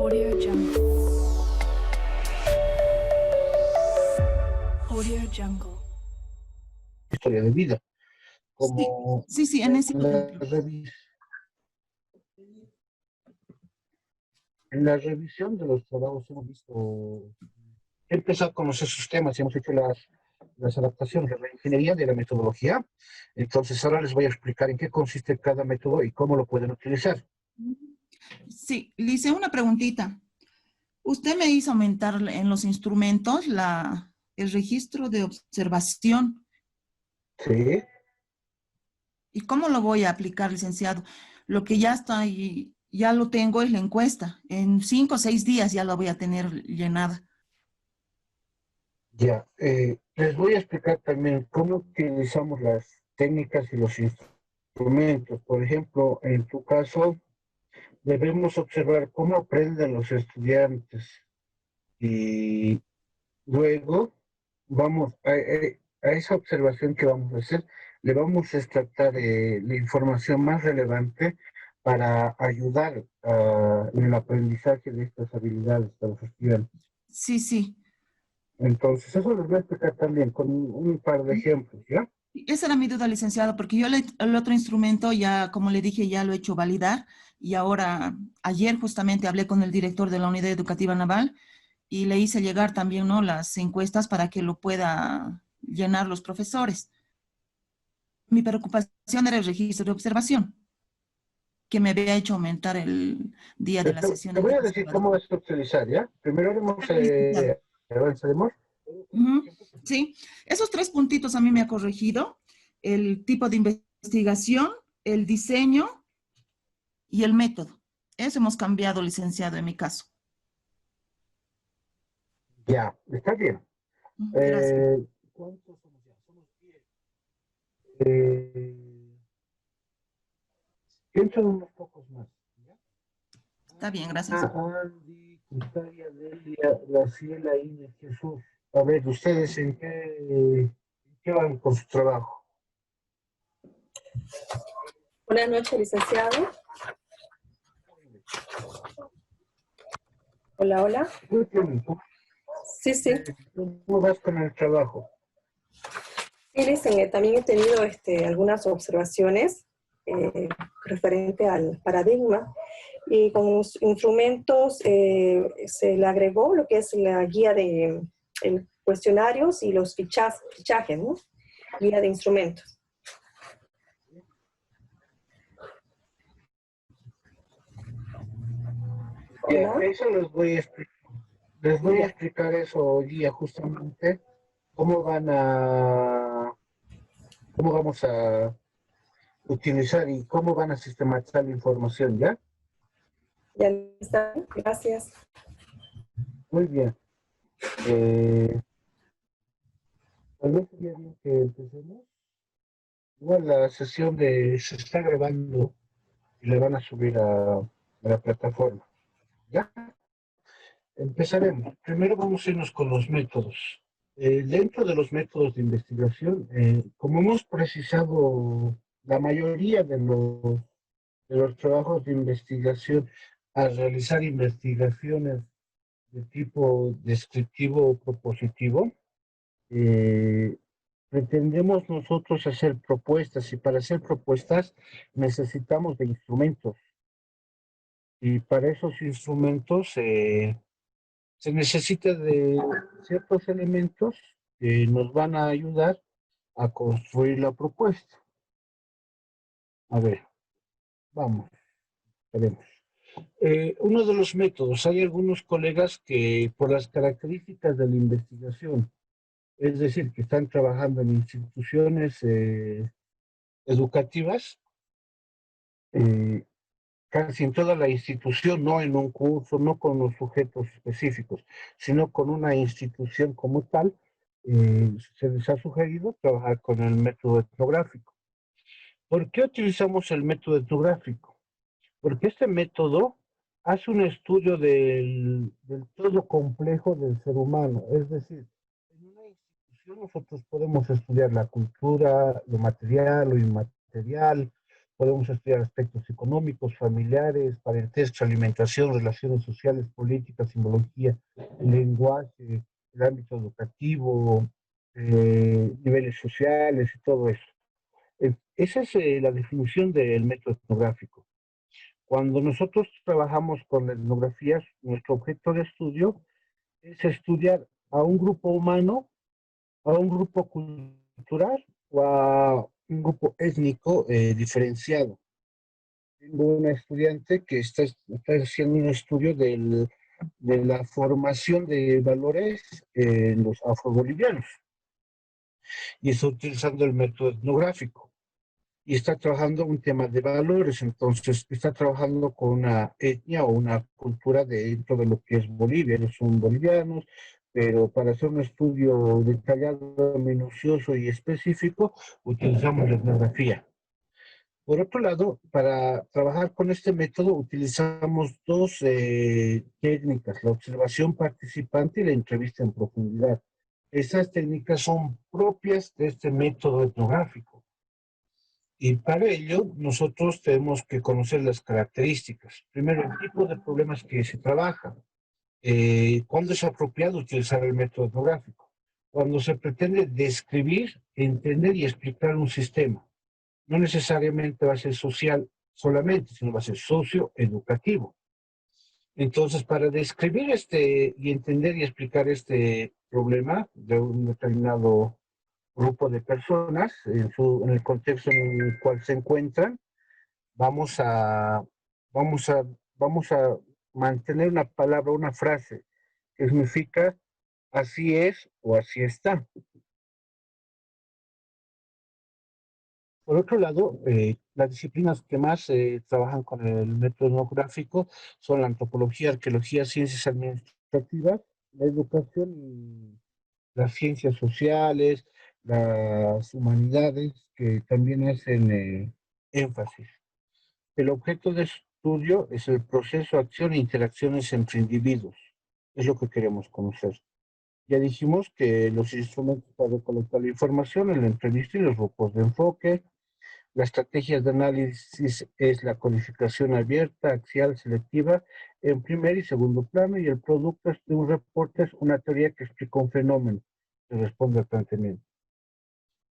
Audio Jungle. Audio Jungle. Historia de vida. Sí, Como sí, en ese en la revisión de los trabajos hemos visto, he empezado a conocer sus temas y hemos hecho las adaptaciones de la ingeniería de la metodología. Entonces ahora les voy a explicar en qué consiste cada método y cómo lo pueden utilizar. Sí, le hice una preguntita. Usted me hizo aumentar en los instrumentos el registro de observación. Sí, ¿Y cómo lo voy a aplicar, licenciado? Lo que ya está ahí, ya lo tengo es la encuesta. En 5 o 6 días ya la voy a tener llenada. ya. Les voy a explicar también cómo utilizamos las técnicas y los instrumentos. Por ejemplo, en tu caso, debemos observar cómo aprenden los estudiantes y luego vamos a esa observación que vamos a hacer, le vamos a extractar la información más relevante para ayudar en el aprendizaje de estas habilidades a los estudiantes. Sí, sí. Entonces, eso les voy a explicar también con un par de ejemplos, ¿ya? Esa era mi duda, licenciado, porque yo el otro instrumento ya, como le dije, ya lo he hecho validar y ahora, ayer justamente hablé con el director de la Unidad Educativa Naval y le hice llegar también, ¿no?, las encuestas para que lo pueda llenar los profesores. Mi preocupación era el registro de observación, que me había hecho aumentar el día de la sesión Te voy a decir cómo interactiva. vas a utilizar, ¿ya? Primero haremos, Licenciado. avanzaremos. Ujú, sí, esos 3 puntitos a mí me ha corregido, el tipo de investigación, el diseño y el método. Eso hemos cambiado, licenciado, en mi caso. Ya, está bien. Gracias. ¿Cuántos somos ya? Somos 10. Eh, Pienso en unos pocos más. ¿Ya? Está bien, gracias. Andy, Cristania, Delia, Graciela, Inés, Jesús. A ver, ¿ustedes en qué van con su trabajo? Buenas noches, licenciado. Hola, hola. Muy bien, ¿tú? Sí, sí. ¿Cómo vas con el trabajo? Sí, también he tenido algunas observaciones referente al paradigma y con los instrumentos se le agregó lo que es la guía de cuestionarios y los fichajes, ¿no? Guía de instrumentos. Ya, Hola. eso les voy a Ya. explicar eso hoy día justamente, cómo cómo vamos a utilizar y cómo van a sistematizar la información, ¿ya? Ya está. Gracias. Muy bien. Eh, Tal vez sería bien que empecemos. Igual se está grabando y le van a subir a la plataforma. ¿Ya? Empezaremos. Primero vamos a irnos con los métodos. Dentro de los métodos de investigación, como hemos precisado, la mayoría de los trabajos de investigación al realizar investigaciones de tipo descriptivo o propositivo, eh, pretendemos nosotros hacer propuestas y para hacer propuestas necesitamos de instrumentos y para esos instrumentos se necesita de ciertos elementos que nos van a ayudar a construir la propuesta. A ver, vamos, veremos. Uno de los métodos, hay algunos colegas que por las características de la investigación, es decir, que están trabajando en instituciones educativas, eh, casi en toda la institución, no en un curso, no con los sujetos específicos, sino con una institución como tal, se les ha sugerido trabajar con el método etnográfico. ¿Por qué utilizamos el método etnográfico? Porque este método hace un estudio del todo complejo del ser humano, es decir, en una institución nosotros podemos estudiar la cultura, lo material, lo inmaterial, podemos estudiar aspectos económicos, familiares, parentesco, alimentación, relaciones sociales, políticas, simbología, lenguaje, el ámbito educativo, niveles sociales y todo eso. Esa es la definición del método etnográfico. Cuando nosotros trabajamos con la etnografía, nuestro objeto de estudio es estudiar a un grupo humano, a un grupo cultural o a un grupo étnico diferenciado. Tengo una estudiante que está haciendo un estudio de la formación de valores en los afrobolivianos y está utilizando el método etnográfico y está trabajando un tema de valores, entonces está trabajando con una etnia o una cultura dentro de lo que es Bolivia. Ellos son bolivianos, pero para hacer un estudio detallado, minucioso y específico, utilizamos la etnografía. Por otro lado, para trabajar con este método utilizamos dos técnicas, la observación participante y la entrevista en profundidad. Estas técnicas son propias de este método etnográfico. Y para ello, nosotros tenemos que conocer las características. Primero, el tipo de problemas que se trabajan. ¿Cuándo es apropiado utilizar el método etnográfico? Cuando se pretende describir, entender y explicar un sistema. No necesariamente va a ser social solamente, sino va a ser socioeducativo. Entonces, para describir y entender y explicar este problema de un determinado grupo de personas en el contexto en el cual se encuentran, vamos a, vamos a, vamos a mantener una palabra, una frase que significa así es o así está. Por otro lado, las disciplinas que más trabajan con el método etnográfico son la antropología, arqueología, ciencias administrativas, la educación y las ciencias sociales, las humanidades, que también hacen énfasis. El objeto de estudio es el proceso, acción e interacciones entre individuos. Es lo que queremos conocer. Ya dijimos que los instrumentos para recolectar la información, el entrevista y los grupos de enfoque. La estrategia de análisis es la codificación abierta, axial, selectiva, en primer y segundo plano, y el producto de un reporte es una teoría que explica un fenómeno que responde al planteamiento.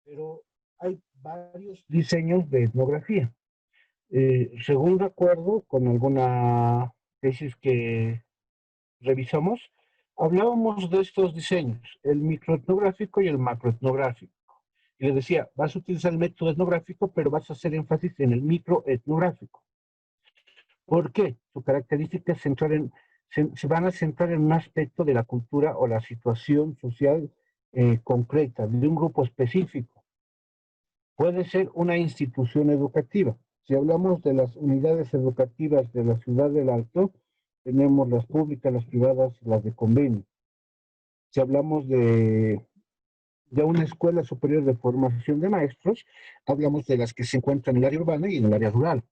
Pero hay varios diseños de etnografía. Según recuerdo, con alguna tesis que revisamos, hablábamos de estos diseños, el microetnográfico y el macroetnográfico. Y le decía, vas a utilizar el método etnográfico, pero vas a hacer énfasis en el microetnográfico. ¿Por qué? Su característica es se van a centrar en un aspecto de la cultura o la situación social concreta de un grupo específico. Puede ser una institución educativa. Si hablamos de las unidades educativas de la Ciudad del Alto, tenemos las públicas, las privadas y las de convenio. Si hablamos de una escuela superior de formación de maestros, hablamos de las que se encuentran en el área urbana y en el área rural.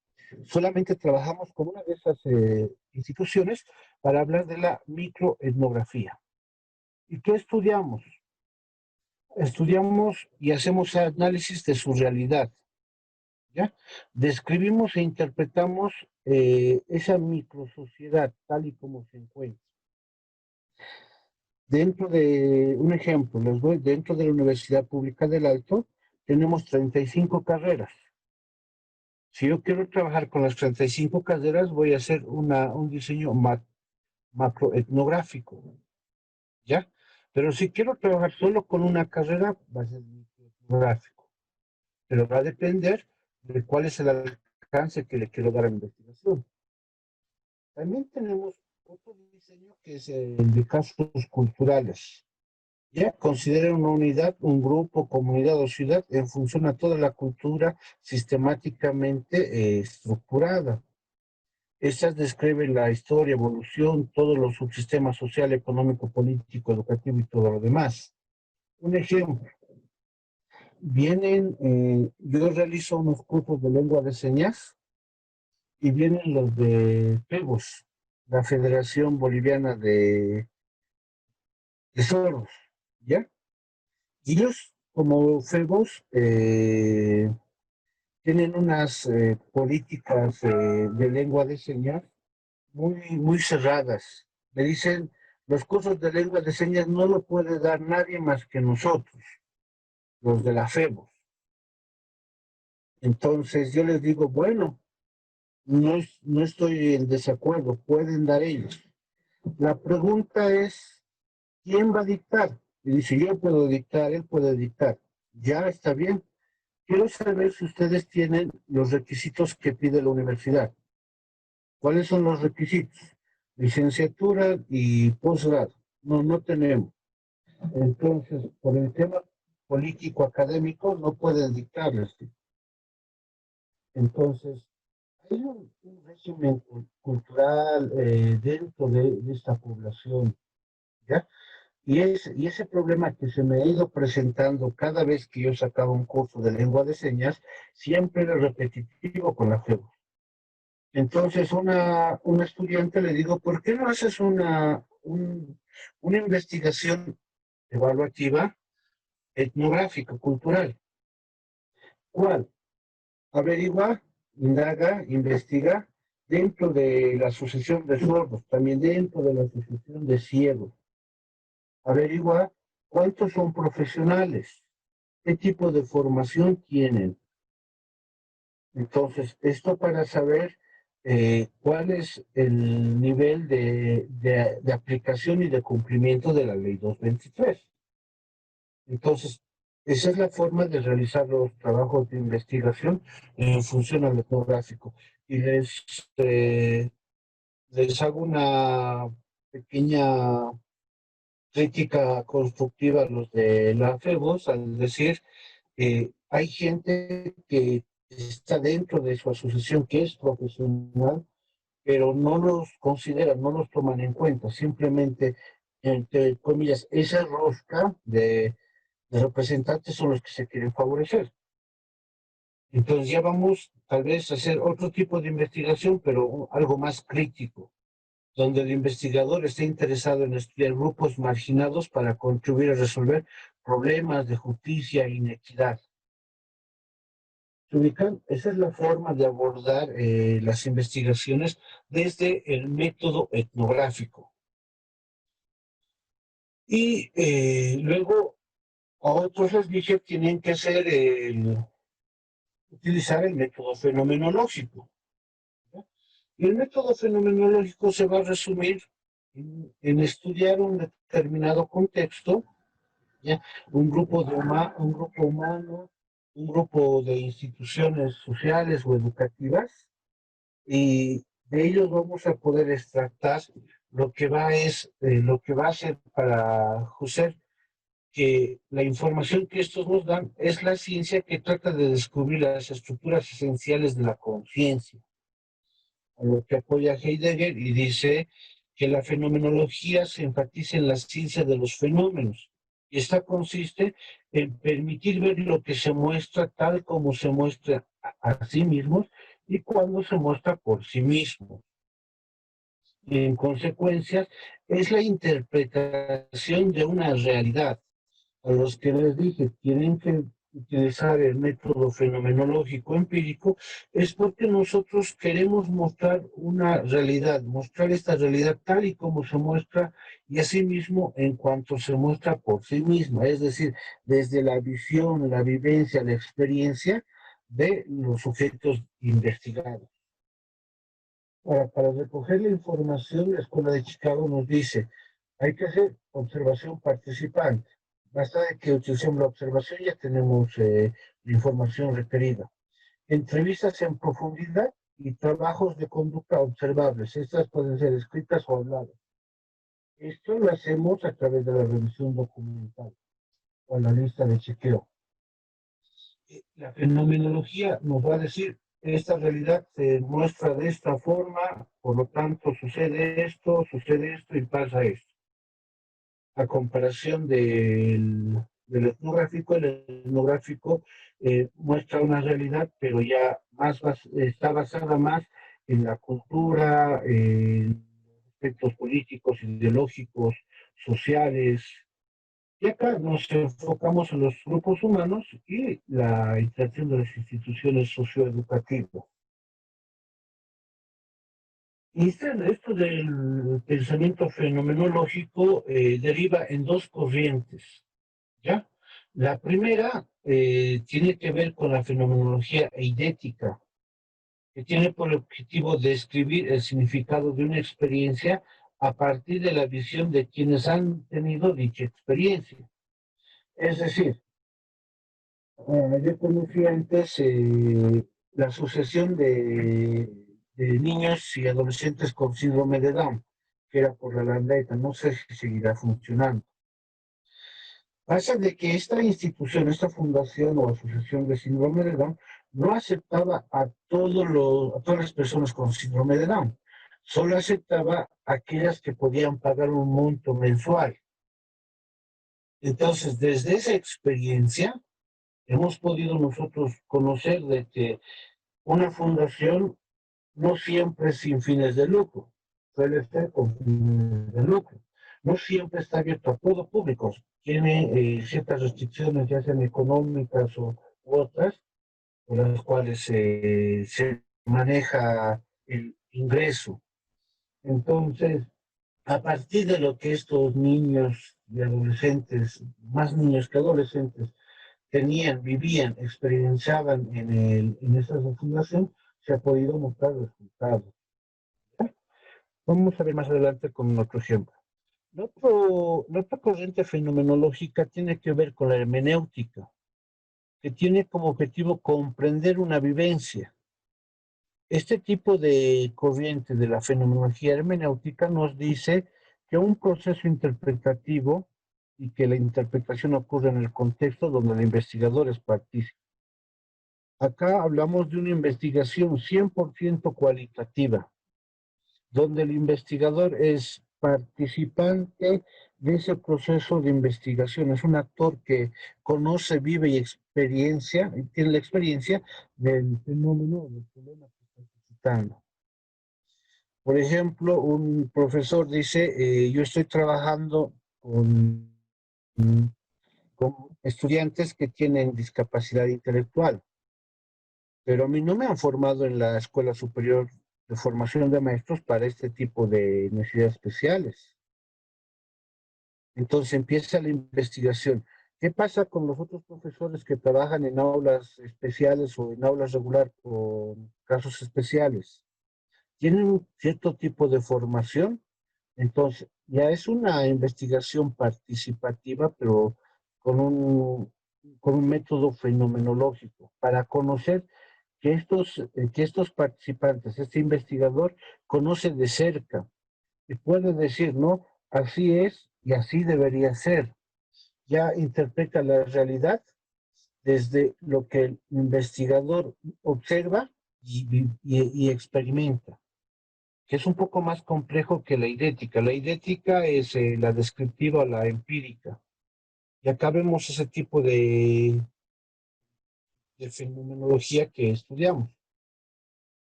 Solamente trabajamos con una de esas instituciones para hablar de la microetnografía. ¿Y qué estudiamos? Estudiamos y hacemos análisis de su realidad, ¿ya? Describimos e interpretamos esa microsociedad tal y como se encuentra. Dentro de un ejemplo, les doy, dentro de la Universidad Pública del Alto, tenemos 35 carreras. Si yo quiero trabajar con las 35 carreras, voy a hacer un diseño macroetnográfico, ¿ya? Pero si quiero trabajar solo con una carrera, va a ser microetnográfico. Pero va a depender de cuál es el alcance que le quiero dar a la investigación. También tenemos otro diseño que es el de casos culturales. Ya considera una unidad, un grupo, comunidad o ciudad en función a toda la cultura sistemáticamente estructurada. Estas describen la historia, evolución, todos los subsistemas social, económico, político, educativo y todo lo demás. Un ejemplo, yo realizo unos cursos de lengua de señas y vienen los de FEBOS, la Federación Boliviana de Sordos, ¿ya? Y ellos, como FEBOS, tienen unas políticas de lengua de señas muy cerradas. Le dicen, los cursos de lengua de señas no lo puede dar nadie más que nosotros, los de la FEBOS. Entonces yo les digo, bueno, no estoy en desacuerdo, pueden dar ellos. La pregunta es, ¿quién va a dictar? Y dice, yo puedo dictar, él puede dictar. Ya está bien. Quiero saber si ustedes tienen los requisitos que pide la universidad. ¿Cuáles son los requisitos? Licenciatura y posgrado. No, no tenemos. Entonces, por el tema político académico, no pueden dictarles. Entonces, hay un régimen cultural dentro de esta población, ¿ya? Y ese problema que se me ha ido presentando cada vez que yo sacaba un curso de lengua de señas, siempre era repetitivo con la FEBO. Entonces, una estudiante le digo, ¿por qué no haces una investigación evaluativa, etnográfica, cultural? ¿Cuál? Averigua, indaga, investiga dentro de la asociación de sordos, también dentro de la asociación de ciegos. Averigua cuántos son profesionales, qué tipo de formación tienen. Entonces, esto para saber cuál es el nivel de aplicación y de cumplimiento de la ley 223. Entonces, esa es la forma de realizar los trabajos de investigación en función al etnográfico. Y les hago una pequeña crítica constructiva a los de la FEBOS al decir que hay gente que está dentro de su asociación que es profesional, pero no los consideran, no los toman en cuenta. Simplemente, entre comillas, esa rosca de representantes son los que se quieren favorecer. Entonces ya vamos tal vez a hacer otro tipo de investigación, pero algo más crítico, donde el investigador esté interesado en estudiar grupos marginados para contribuir a resolver problemas de justicia e inequidad. ¿Se ubican? Esa es la forma de abordar las investigaciones desde el método etnográfico. Y luego a otros les dije tienen que hacer utilizar el método fenomenológico. ¿No? Y el método fenomenológico se va a resumir en estudiar un determinado contexto, ¿ya? Un grupo humano, un grupo de instituciones sociales o educativas, y de ellos vamos a poder extractar lo que va a ser para Husserl que la información que estos nos dan es la ciencia que trata de descubrir las estructuras esenciales de la conciencia, a lo que apoya Heidegger y dice que la fenomenología se enfatiza en la ciencia de los fenómenos. Y esta consiste en permitir ver lo que se muestra tal como se muestra a sí mismos y cuando se muestra por sí mismo. Y en consecuencia, es la interpretación de una realidad. A los que les dije tienen que utilizar el método fenomenológico empírico, es porque nosotros queremos mostrar una realidad, mostrar esta realidad tal y como se muestra y asimismo en cuanto se muestra por sí misma, es decir, desde la visión, la vivencia, la experiencia de los sujetos investigados. Para recoger la información, la Escuela de Chicago nos dice, hay que hacer observación participante. Basta de que utilicemos la observación y ya tenemos la información requerida. Entrevistas en profundidad y trabajos de conducta observables. Estas pueden ser escritas o habladas. Esto lo hacemos a través de la revisión documental o la lista de chequeo. La fenomenología nos va a decir, esta realidad se muestra de esta forma, por lo tanto sucede esto y pasa esto. A comparación del etnográfico, el etnográfico muestra una realidad, pero ya está basada más en la cultura, en aspectos políticos, ideológicos, sociales. Y acá nos enfocamos en los grupos humanos y la interacción de las instituciones socioeducativas. Y esto del pensamiento fenomenológico deriva en dos corrientes, ¿ya? La primera tiene que ver con la fenomenología eidética, que tiene por objetivo describir el significado de una experiencia a partir de la visión de quienes han tenido dicha experiencia. Es decir, yo conocí antes la asociación de niños y adolescentes con síndrome de Down, que era por la Landeta. No sé si seguirá funcionando. Pasa de que esta institución, esta fundación o asociación de síndrome de Down, no aceptaba a todas las personas con síndrome de Down. Solo aceptaba a aquellas que podían pagar un monto mensual. Entonces, desde esa experiencia, hemos podido nosotros conocer de que una fundación no siempre es sin fines de lucro, suele ser con fines de lucro. No siempre está abierto a todo público, tiene ciertas restricciones, ya sean económicas u otras, por las cuales se maneja el ingreso. Entonces, a partir de lo que estos niños y adolescentes, más niños que adolescentes, tenían, vivían, experienciaban en esa fundación, se ha podido mostrar resultados. Vamos a ver más adelante con otro ejemplo. La otra corriente fenomenológica tiene que ver con la hermenéutica, que tiene como objetivo comprender una vivencia. Este tipo de corriente de la fenomenología hermenéutica nos dice que un proceso interpretativo y que la interpretación ocurre en el contexto donde el investigador es partícipe. Acá hablamos de una investigación 100% cualitativa, donde el investigador es participante de ese proceso de investigación, es un actor que conoce, vive y tiene la experiencia del fenómeno, del problema que está suscitando. Por ejemplo, un profesor dice, yo estoy trabajando con estudiantes que tienen discapacidad intelectual, pero a mí no me han formado en la Escuela Superior de Formación de Maestros para este tipo de necesidades especiales. Entonces empieza la investigación. ¿Qué pasa con los otros profesores que trabajan en aulas especiales o en aulas regular con casos especiales? ¿Tienen un cierto tipo de formación? Entonces, ya es una investigación participativa, pero con con un método fenomenológico, para conocer que estos participantes, este investigador, conoce de cerca y puede decir, no, así es y así debería ser. Ya interpreta la realidad desde lo que el investigador observa y experimenta, que es un poco más complejo que la idética. La idética es la descriptiva o la empírica. Y acá vemos ese tipo de fenomenología que estudiamos.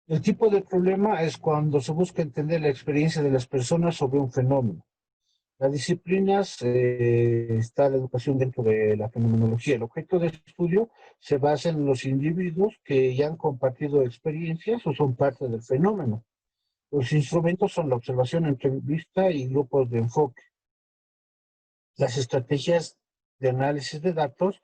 El tipo de problema es cuando se busca entender la experiencia de las personas sobre un fenómeno. Las disciplinas, está la educación dentro de la fenomenología. El objeto de estudio se basa en los individuos que ya han compartido experiencias o son parte del fenómeno. Los instrumentos son la observación, entrevista y grupos de enfoque. Las estrategias de análisis de datos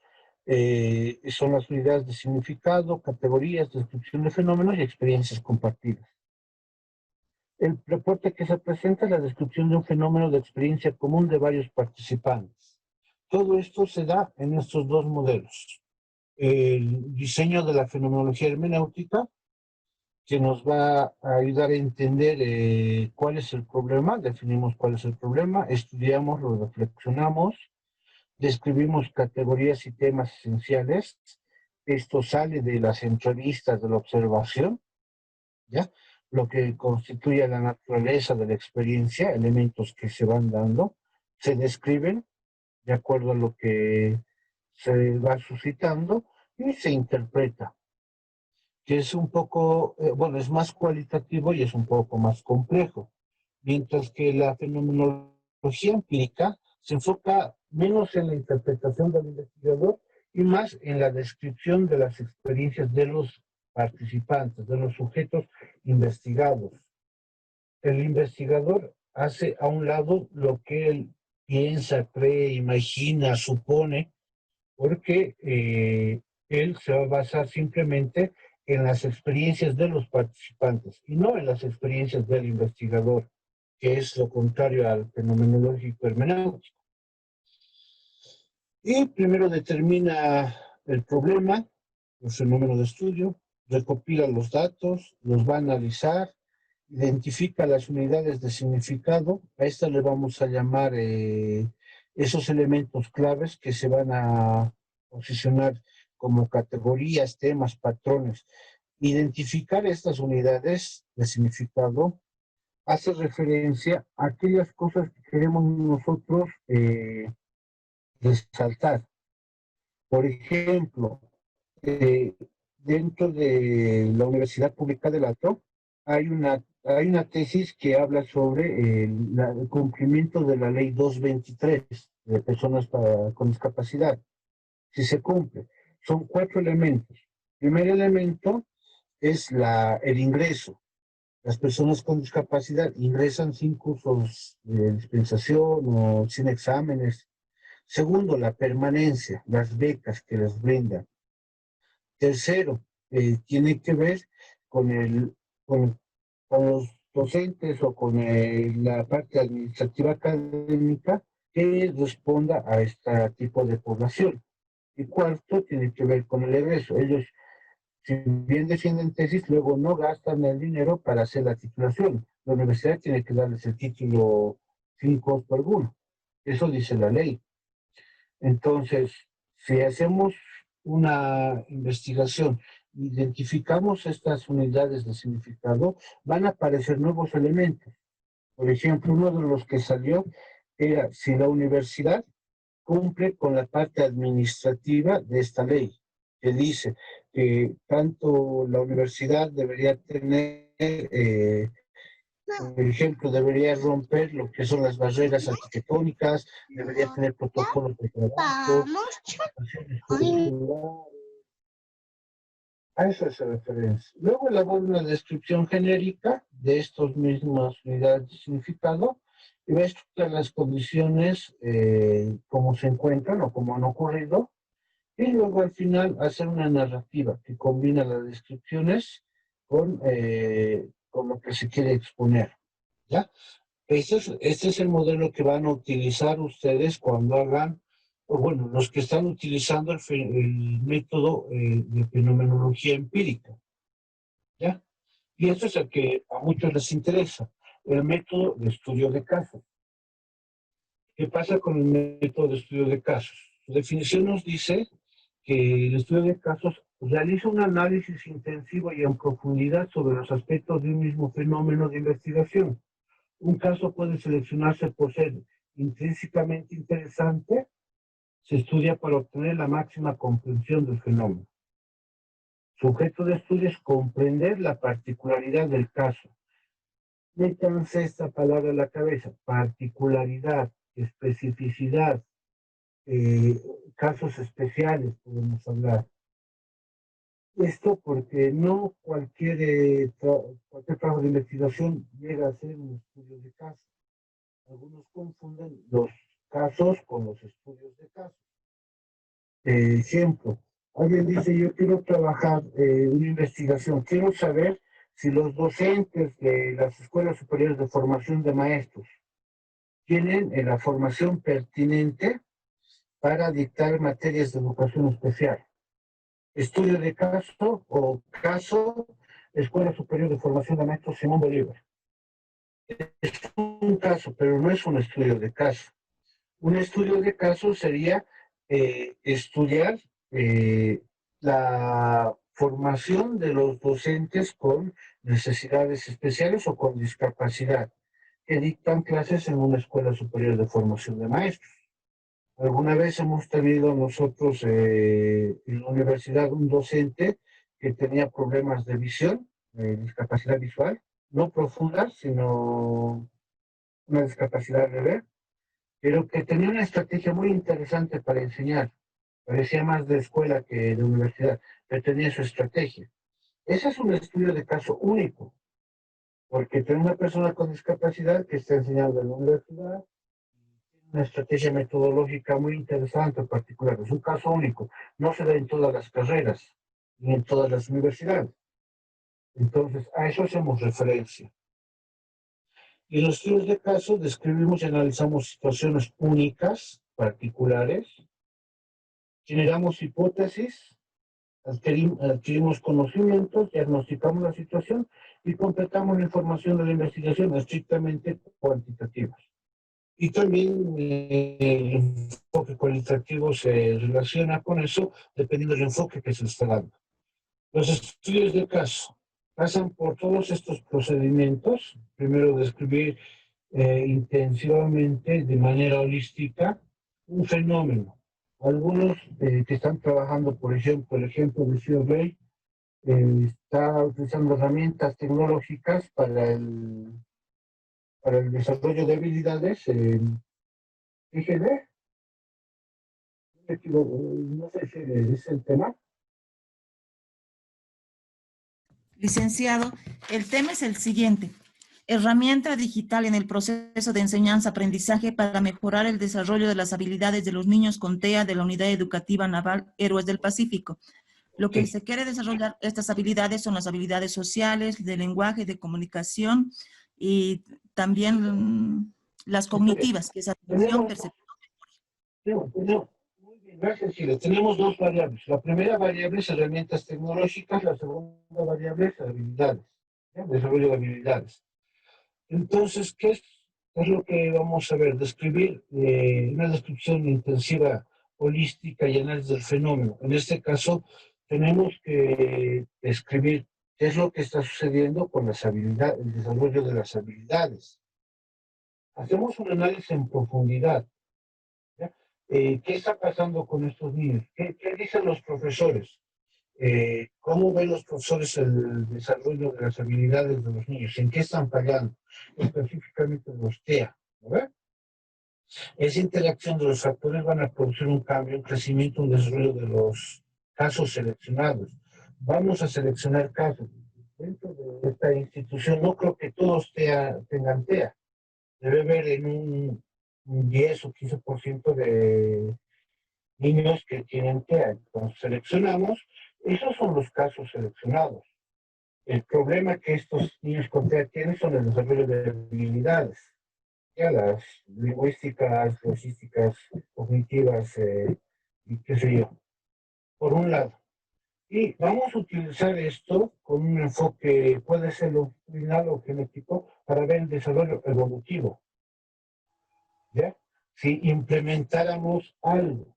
son las unidades de significado, categorías, descripción de fenómenos y experiencias compartidas. El reporte que se presenta es la descripción de un fenómeno de experiencia común de varios participantes. Todo esto se da en estos dos modelos. El diseño de la fenomenología hermenéutica, que nos va a ayudar a entender cuál es el problema, definimos cuál es el problema, estudiamos, lo reflexionamos, describimos categorías y temas esenciales. Esto sale de las entrevistas de la observación, ¿ya? Lo que constituye la naturaleza de la experiencia, elementos que se van dando, se describen de acuerdo a lo que se va suscitando y se interpreta, que es un poco, bueno, es más cualitativo y es un poco más complejo, mientras que la fenomenología empírica se enfoca menos en la interpretación del investigador y más en la descripción de las experiencias de los participantes, de los sujetos investigados. El investigador hace a un lado lo que él piensa, cree, imagina, supone, porque él se va a basar simplemente en las experiencias de los participantes y no en las experiencias del investigador, que es lo contrario al fenomenológico hermenéutico. Y primero determina el problema, el fenómeno de estudio, recopila los datos, los va a analizar, identifica las unidades de significado. A esta le vamos a llamar esos elementos claves que se van a posicionar como categorías, temas, patrones. Identificar estas unidades de significado hace referencia a aquellas cosas que queremos nosotros resaltar. Por ejemplo, eh, dentro de la Universidad Pública del Alto hay una tesis que habla sobre el cumplimiento de la Ley 223 de personas con discapacidad. Si se cumple, son 4 elementos. El primer elemento es el ingreso. Las personas con discapacidad ingresan sin cursos de dispensación o sin exámenes. Segundo, la permanencia, las becas que les brindan. Tercero, tiene que ver con, con los docentes o con la parte administrativa académica que responda a este tipo de población. Y cuarto, tiene que ver con el egreso. Ellos, si bien defienden tesis, luego no gastan el dinero para hacer la titulación. La universidad tiene que darles el título sin costo alguno. Eso dice la ley. Entonces, si hacemos una investigación, identificamos estas unidades de significado, van a aparecer nuevos elementos. Por ejemplo, uno de los que salió era si la universidad cumple con la parte administrativa de esta ley, que dice que tanto la universidad debería tener por ejemplo, debería romper lo que son las barreras arquitectónicas, debería tener protocolos de trabajo, a eso se referencia. Luego elabora una descripción genérica de estos mismos unidades de significado y va a estudiar las condiciones como se encuentran o como han ocurrido y luego al final hacer una narrativa que combina las descripciones con lo que se quiere exponer. ¿Ya? Este es el modelo que van a utilizar ustedes cuando hagan, o bueno, los que están utilizando el método de fenomenología empírica, ¿ya? Y eso es el que a muchos les interesa, el método de estudio de casos. ¿Qué pasa con el método de estudio de casos? Su definición nos dice que el estudio de casos realiza un análisis intensivo y en profundidad sobre los aspectos de un mismo fenómeno de investigación. Un caso puede seleccionarse por ser intrínsecamente interesante, se estudia para obtener la máxima comprensión del fenómeno. Su objeto de estudio es comprender la particularidad del caso. Métanse esta palabra a la cabeza: particularidad, especificidad, casos especiales, podemos hablar. Esto porque no cualquier trabajo de investigación llega a ser un estudio de caso. Algunos confunden los casos con los estudios de casos. Ejemplo, alguien dice: yo quiero trabajar una investigación, quiero saber si los docentes de las escuelas superiores de formación de maestros tienen la formación pertinente para dictar materias de educación especial. Estudio de caso o caso, Escuela Superior de Formación de Maestros Simón Bolívar. Es un caso, pero no es un estudio de caso. Un estudio de caso sería estudiar la formación de los docentes con necesidades especiales o con discapacidad que dictan clases en una escuela superior de formación de maestros. Alguna vez hemos tenido nosotros en la universidad un docente que tenía problemas de visión, discapacidad visual, no profunda, sino una discapacidad leve. pero que tenía una estrategia muy interesante para enseñar. Parecía más de escuela que de universidad, pero tenía su estrategia. Ese es un estudio de caso único, porque tiene una persona con discapacidad que está enseñando en la universidad, una estrategia metodológica muy interesante en particular. Es un caso único. No se da en todas las carreras, ni en todas las universidades. Entonces, a eso hacemos referencia. Y en los estudios de caso describimos y analizamos situaciones únicas, particulares, generamos hipótesis, adquirimos conocimientos, diagnosticamos la situación y completamos la información de la investigación estrictamente cuantitativa. Y también el enfoque cualitativo se relaciona con eso dependiendo del enfoque que se está dando. Los estudios de caso pasan por todos estos procedimientos. Primero, describir intensivamente, de manera holística, un fenómeno. Algunos que están trabajando, por ejemplo, el ejemplo de Survey, está utilizando herramientas tecnológicas para el desarrollo de habilidades en IGD. No sé si es el tema. Licenciado, el tema es el siguiente. Herramienta digital en el proceso de enseñanza-aprendizaje para mejorar el desarrollo de las habilidades de los niños con TEA de la Unidad Educativa Naval Héroes del Pacífico. Lo que se quiere desarrollar estas habilidades son las habilidades sociales, de lenguaje, de comunicación y también las cognitivas, que es atención, percepción. Muy bien, gracias, Chile. Tenemos dos variables. La primera variable es herramientas tecnológicas, la segunda variable es habilidades, desarrollo de habilidades. Entonces, ¿qué es lo que vamos a ver? Describir una descripción intensiva, holística y análisis del fenómeno. En este caso, tenemos que describir qué es lo que está sucediendo con las habilidades, el desarrollo de las habilidades. Hacemos un análisis en profundidad. ¿Qué está pasando con estos niños? ¿Qué dicen los profesores? ¿Cómo ven los profesores el desarrollo de las habilidades de los niños? ¿En qué están fallando? Específicamente los TEA. ¿No? Esa interacción de los factores van a producir un cambio, un crecimiento, un desarrollo de los casos seleccionados. Vamos a seleccionar casos. Dentro de esta institución no creo que todos tengan TEA. Debe haber en un 10 o 15% de niños que tienen TEA. Entonces seleccionamos, esos son los casos seleccionados. El problema que estos niños con TEA tienen son el desarrollo de habilidades, ya las lingüísticas, logísticas, cognitivas, y qué sé yo, por un lado. Y vamos a utilizar esto con un enfoque, puede ser longitudinal o genético, para ver el desarrollo evolutivo. ¿Ya? Si implementáramos algo,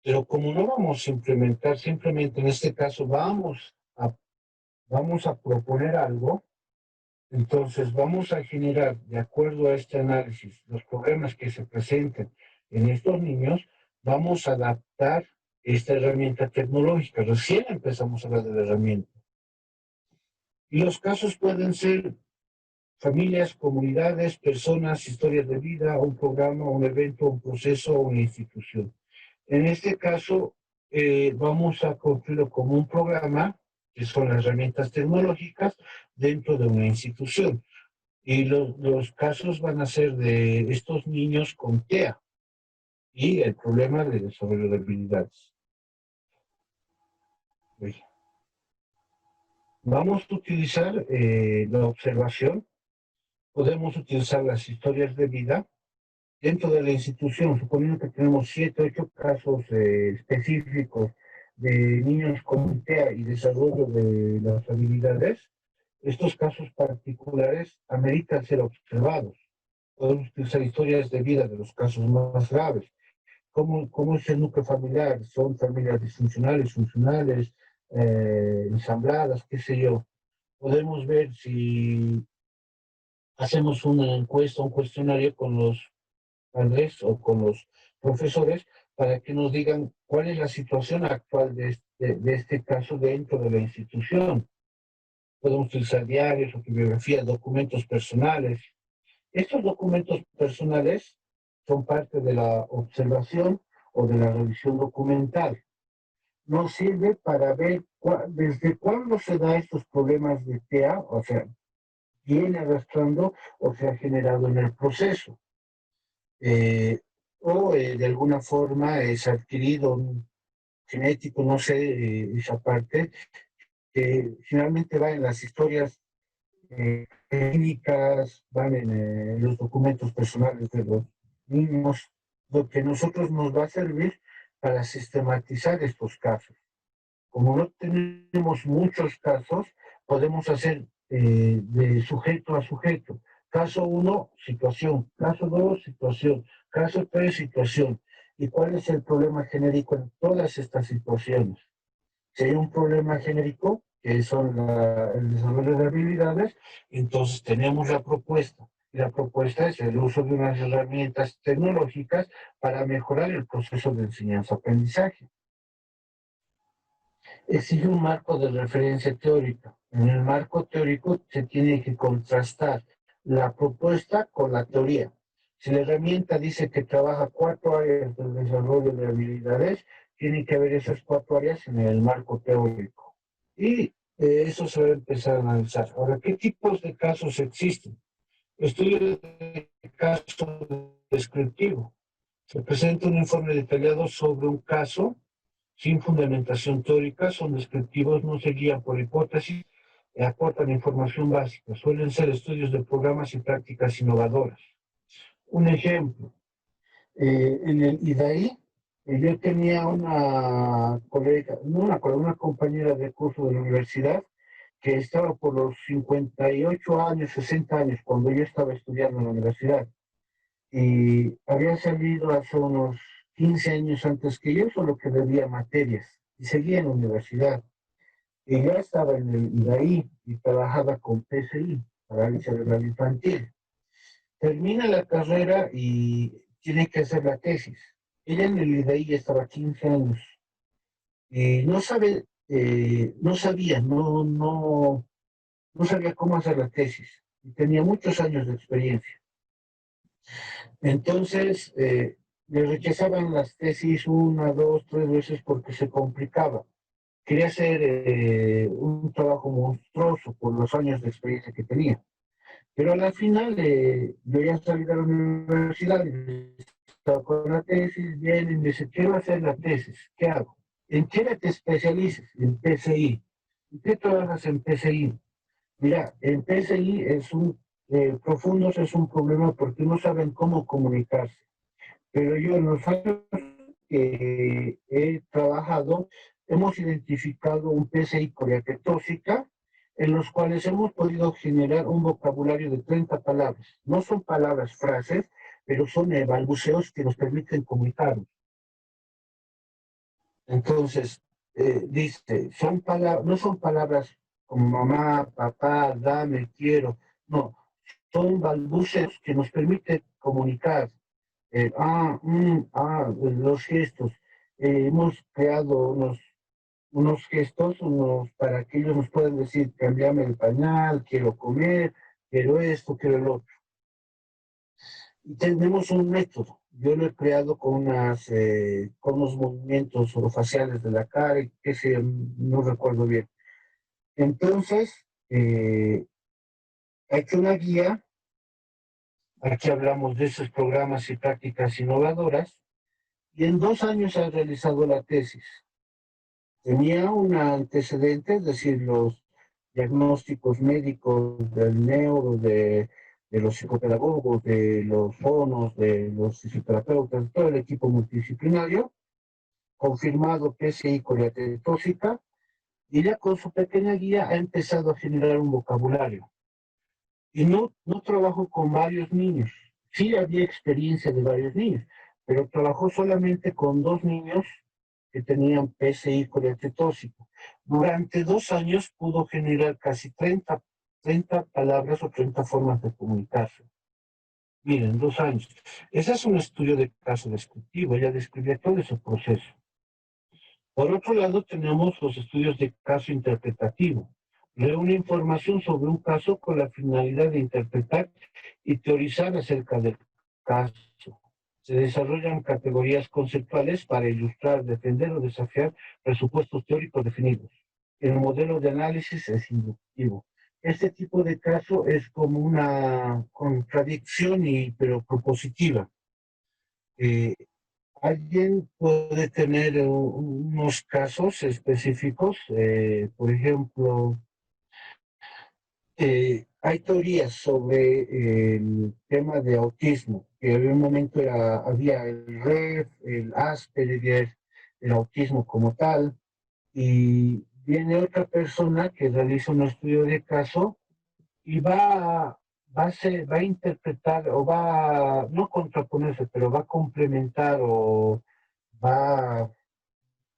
pero como no vamos a implementar, simplemente en este caso vamos a proponer algo, entonces vamos a generar, de acuerdo a este análisis, los problemas que se presenten en estos niños, vamos a adaptar esta herramienta tecnológica. Recién empezamos a hablar de la herramienta. Y los casos pueden ser familias, comunidades, personas, historias de vida, un programa, un evento, un proceso, una institución. En este caso, vamos a construirlo como un programa, que son las herramientas tecnológicas, dentro de una institución. Y los casos van a ser de estos niños con TEA y el problema de desarrollo de habilidades. Vamos a utilizar la observación, podemos utilizar las historias de vida dentro de la institución, suponiendo que tenemos 7 o 8 casos específicos de niños con TEA y desarrollo de las habilidades. Estos casos particulares ameritan ser observados. Podemos utilizar historias de vida de los casos más graves. ¿Cómo es el núcleo familiar? ¿Son familias disfuncionales, funcionales, ensambladas, qué sé yo? Podemos ver si hacemos una encuesta, un cuestionario con los padres o con los profesores para que nos digan cuál es la situación actual de este caso dentro de la institución. Podemos utilizar diarios, autobiografías, documentos personales. Estos documentos personales son parte de la observación o de la revisión documental. Nos sirve para ver desde cuándo se dan estos problemas de TEA, o sea, viene arrastrando o se ha generado en el proceso. De alguna forma es adquirido un genético, no sé, esa parte, que finalmente va en las historias clínicas, van en los documentos personales de los niños, lo que a nosotros nos va a servir para sistematizar estos casos. Como no tenemos muchos casos, podemos hacer de sujeto a sujeto. Caso 1, situación. Caso 2, situación. Caso 3, situación. ¿Y cuál es el problema genérico en todas estas situaciones? Si hay un problema genérico, que son el desarrollo de habilidades, entonces tenemos la propuesta. Y la propuesta es el uso de unas herramientas tecnológicas para mejorar el proceso de enseñanza-aprendizaje. Exige un marco de referencia teórica. En el marco teórico se tiene que contrastar la propuesta con la teoría. Si la herramienta dice que trabaja 4 áreas del desarrollo de habilidades, tiene que haber esas 4 áreas en el marco teórico. Y eso se va a empezar a analizar. Ahora, ¿qué tipos de casos existen? Estudio de caso descriptivo. Se presenta un informe detallado sobre un caso sin fundamentación teórica, son descriptivos, no se guían por hipótesis, aportan información básica. Suelen ser estudios de programas y prácticas innovadoras. Un ejemplo, en el IDAI, yo tenía una colega, no una compañera de curso de la universidad que estaba por los 58 años, 60 años, cuando yo estaba estudiando en la universidad. Y había salido hace unos 15 años antes que yo, solo que debía materias. Y seguía en la universidad. Y ya estaba en el IDAI y trabajaba con PCI, parálisis cerebral infantil. Termina la carrera y tiene que hacer la tesis. Ella en el IDAI estaba 15 años. Y no sabía cómo hacer la tesis. Y tenía muchos años de experiencia. Entonces, le rechazaban las tesis 1, 2, 3 veces porque se complicaba. Quería hacer un trabajo monstruoso por los años de experiencia que tenía. Pero a la final, yo ya salí de la universidad y estaba con la tesis, bien, y me dice, quiero hacer la tesis, ¿qué hago? ¿En qué te especialices? En PCI. ¿En qué trabajas en PCI? Mira, en PCI profundos es un problema porque no saben cómo comunicarse. Pero yo en los años que he trabajado, hemos identificado un PCI coriacetóxica en los cuales hemos podido generar un vocabulario de 30 palabras. No son palabras, frases, pero son balbuceos que nos permiten comunicarnos. Entonces, dice, no son palabras como mamá, papá, dame, quiero. No, son balbuceos que nos permiten comunicar. Los gestos. Hemos creado unos gestos para que ellos nos puedan decir, cambiame el pañal, quiero comer, quiero esto, quiero el otro. Y tenemos un método. Yo lo he creado con unos movimientos orofaciales de la cara, no recuerdo bien. Entonces, he hecho una guía. Aquí hablamos de esos programas y prácticas innovadoras. Y en 2 años he realizado la tesis. Tenía un antecedente, es decir, los diagnósticos médicos del neuro, de los psicopedagogos, de los fonos, de los fisioterapeutas, todo el equipo multidisciplinario, confirmado PCI coriacetóxica, y ya con su pequeña guía ha empezado a generar un vocabulario. Y no trabajo con varios niños. Sí había experiencia de varios niños, pero trabajó solamente con 2 niños que tenían PCI coriacetóxico. Durante 2 años pudo generar casi 30 palabras o 30 formas de comunicarse. Miren, 2 años. Ese es un estudio de caso descriptivo. Ella describía todo ese proceso. Por otro lado, tenemos los estudios de caso interpretativo. Reúne información sobre un caso con la finalidad de interpretar y teorizar acerca del caso. Se desarrollan categorías conceptuales para ilustrar, defender o desafiar presupuestos teóricos definidos. El modelo de análisis es inductivo. Este tipo de caso es como una contradicción, pero propositiva. Eh, Alguien puede tener unos casos específicos, por ejemplo, hay teorías sobre el tema de autismo, que en un momento había el REF, el Asperger, el autismo como tal, y viene otra persona que realiza un estudio de caso y va a interpretar o va a, no contraponerse, pero va a complementar o va a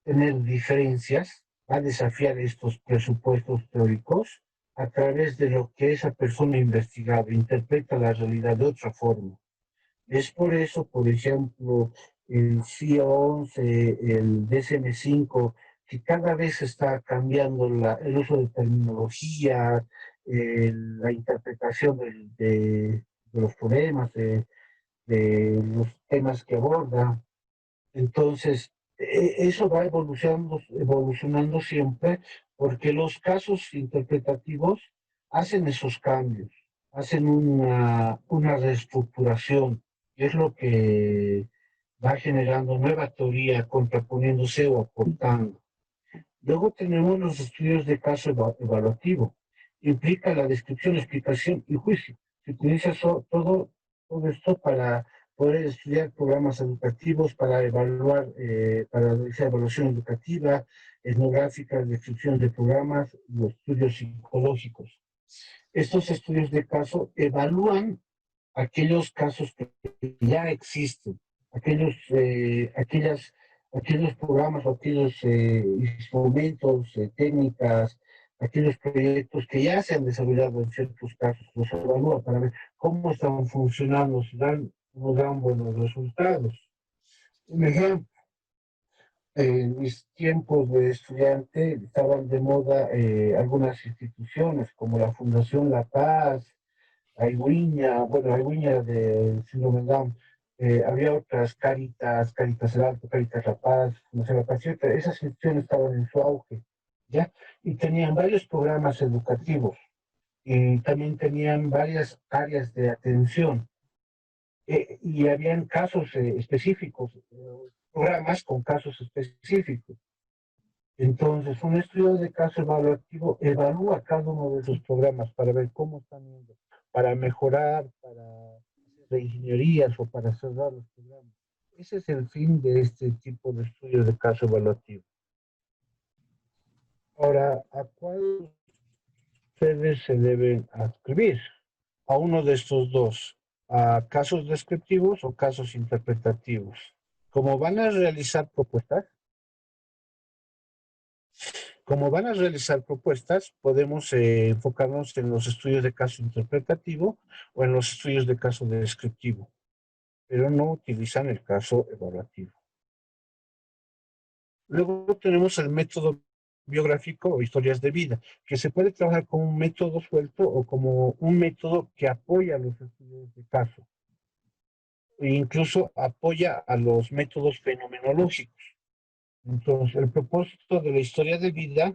tener diferencias, va a desafiar estos presupuestos teóricos a través de lo que esa persona ha investigado, interpreta la realidad de otra forma. Es por eso, por ejemplo, el CIO-11, el DSM-5, que cada vez está cambiando el uso de terminología, la interpretación de los problemas, de los temas que aborda. Entonces, eso va evolucionando siempre porque los casos interpretativos hacen esos cambios, hacen una reestructuración, y es lo que va generando nueva teoría contraponiéndose o aportando. Luego tenemos los estudios de caso evaluativo. Implica la descripción, explicación y juicio. Se utiliza todo esto para poder estudiar programas educativos, para evaluar, para realizar evaluación educativa, etnográfica, descripción de programas, los estudios psicológicos. Estos estudios de caso evalúan aquellos casos que ya existen, aquellos programas o aquellos instrumentos, técnicas, aquellos proyectos que ya se han desarrollado en ciertos casos, los evalúa para ver cómo están funcionando, si nos dan buenos resultados. Un ejemplo, en mis tiempos de estudiante estaban de moda algunas instituciones como la Fundación La Paz, Aigüiña de síndrome Down, había otras Caritas el Alto, Caritas La Paz, Fundación La Paz, esas instituciones estaban en su auge, ¿ya? Y tenían varios programas educativos y también tenían varias áreas de atención y habían casos específicos, programas con casos específicos. Entonces, un estudio de caso evaluativo evalúa cada uno de esos programas para ver cómo están yendo, para mejorar, para hacer ingenierías o para cerrar los programas. Ese es el fin de este tipo de estudio de caso evaluativo. Ahora, ¿a cuál ustedes se deben adscribir? A uno de estos dos, a casos descriptivos o casos interpretativos. Como van a realizar propuestas, podemos enfocarnos en los estudios de caso interpretativo o en los estudios de caso descriptivo, pero no utilizan el caso evaluativo. Luego tenemos el método biográfico o historias de vida, que se puede trabajar como un método suelto o como un método que apoya los estudios de caso e incluso apoya a los métodos fenomenológicos. Entonces, el propósito de la historia de vida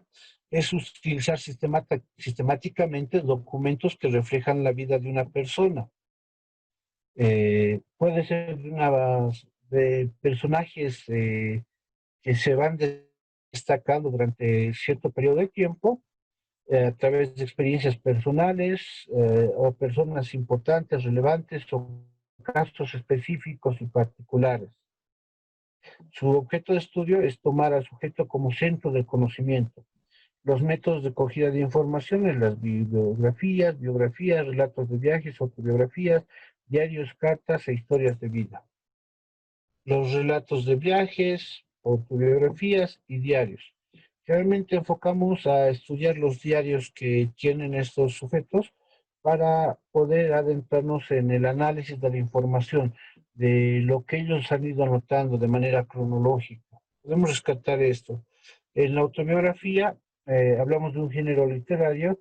es utilizar sistemáticamente documentos que reflejan la vida de una persona. Puede ser de personajes que se van destacando durante cierto periodo de tiempo a través de experiencias personales o personas importantes, relevantes o casos específicos y particulares. Su objeto de estudio es tomar al sujeto como centro del conocimiento. Los métodos de cogida de información en las biografías, relatos de viajes, autobiografías, diarios, cartas e historias de vida. Los relatos de viajes, autobiografías y diarios. Realmente enfocamos a estudiar los diarios que tienen estos sujetos para poder adentrarnos en el análisis de la información, de lo que ellos han ido anotando de manera cronológica. Podemos rescatar esto. En la autobiografía hablamos de un género literario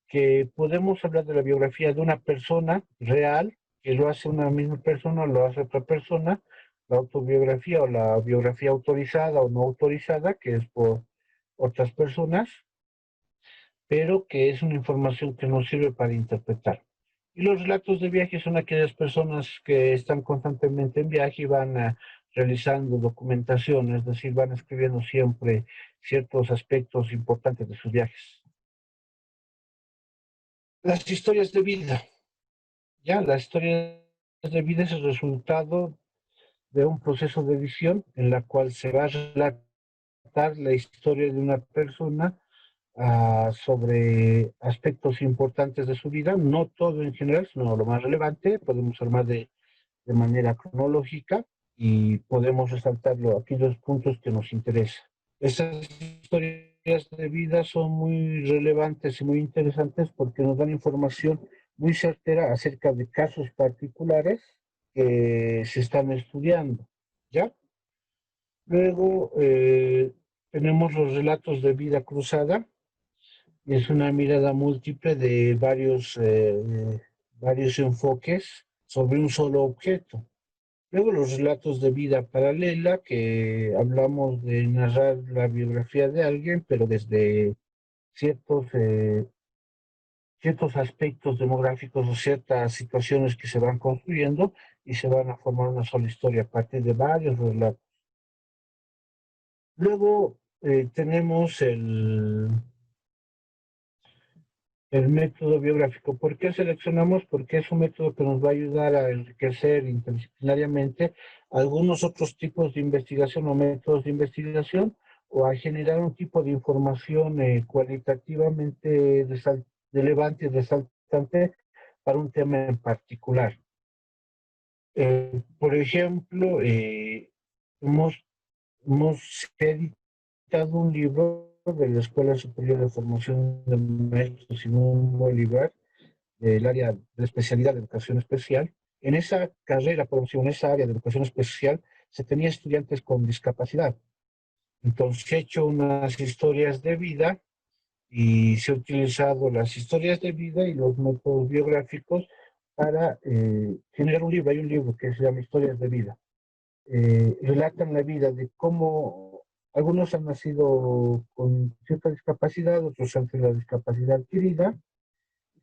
que podemos hablar de la biografía de una persona real que lo hace una misma persona, lo hace otra persona, la autobiografía o la biografía autorizada o no autorizada, que es por otras personas, pero que es una información que nos sirve para interpretar. Y los relatos de viaje son aquellas personas que están constantemente en viaje y van realizando documentación, es decir, van escribiendo siempre ciertos aspectos importantes de sus viajes. Las historias de vida. Ya, la historia de vida es el resultado de un proceso de edición en la cual se va a relatar la historia de una persona sobre aspectos importantes de su vida, no todo en general, sino lo más relevante. Podemos armar de manera cronológica y podemos resaltarlo aquí los puntos que nos interesan. Esas historias de vida son muy relevantes y muy interesantes porque nos dan información muy certera acerca de casos particulares que se están estudiando, ¿ya? Luego tenemos los relatos de vida cruzada. Es una mirada múltiple de varios enfoques sobre un solo objeto. Luego los relatos de vida paralela, que hablamos de narrar la biografía de alguien, pero desde ciertos, ciertos aspectos demográficos o ciertas situaciones que se van construyendo y se van a formar una sola historia a partir de varios relatos. Luego tenemos el método biográfico. ¿Por qué seleccionamos? Porque es un método que nos va a ayudar a enriquecer interdisciplinariamente algunos otros tipos de investigación o métodos de investigación, o a generar un tipo de información cualitativamente relevante y resaltante para un tema en particular. Por ejemplo, hemos editado un libro de la Escuela Superior de Formación de Maestros Simón Bolívar, del área de especialidad de educación especial. En esa carrera, por ejemplo, en esa área de educación especial, se tenía estudiantes con discapacidad. Entonces he hecho unas historias de vida y se han utilizado las historias de vida y los métodos biográficos para generar un libro. Hay un libro que se llama Historias de Vida. Relatan la vida de cómo algunos han nacido con cierta discapacidad, otros han tenido la discapacidad adquirida,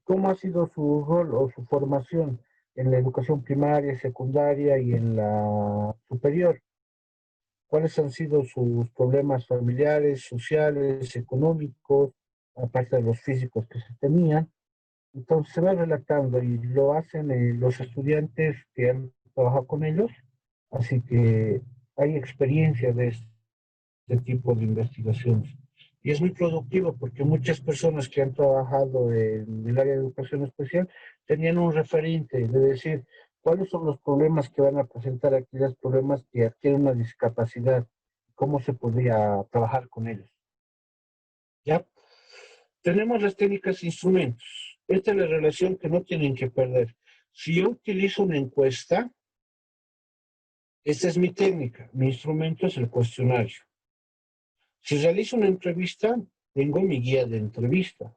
cómo ha sido su rol o su formación en la educación primaria, secundaria y en la superior, cuáles han sido sus problemas familiares, sociales, económicos, aparte de los físicos que se tenían. Entonces se va relatando y lo hacen los estudiantes que han trabajado con ellos, así que hay experiencia de este tipo de investigaciones. Y es muy productivo porque muchas personas que han trabajado en el área de educación especial tenían un referente de decir cuáles son los problemas que van a presentar aquí, los problemas que adquieren una discapacidad, cómo se podría trabajar con ellos. ¿Ya? Tenemos las técnicas e instrumentos. Esta es la relación que no tienen que perder. Si yo utilizo una encuesta, esta es mi técnica, mi instrumento es el cuestionario. Si realizo una entrevista, tengo mi guía de entrevista.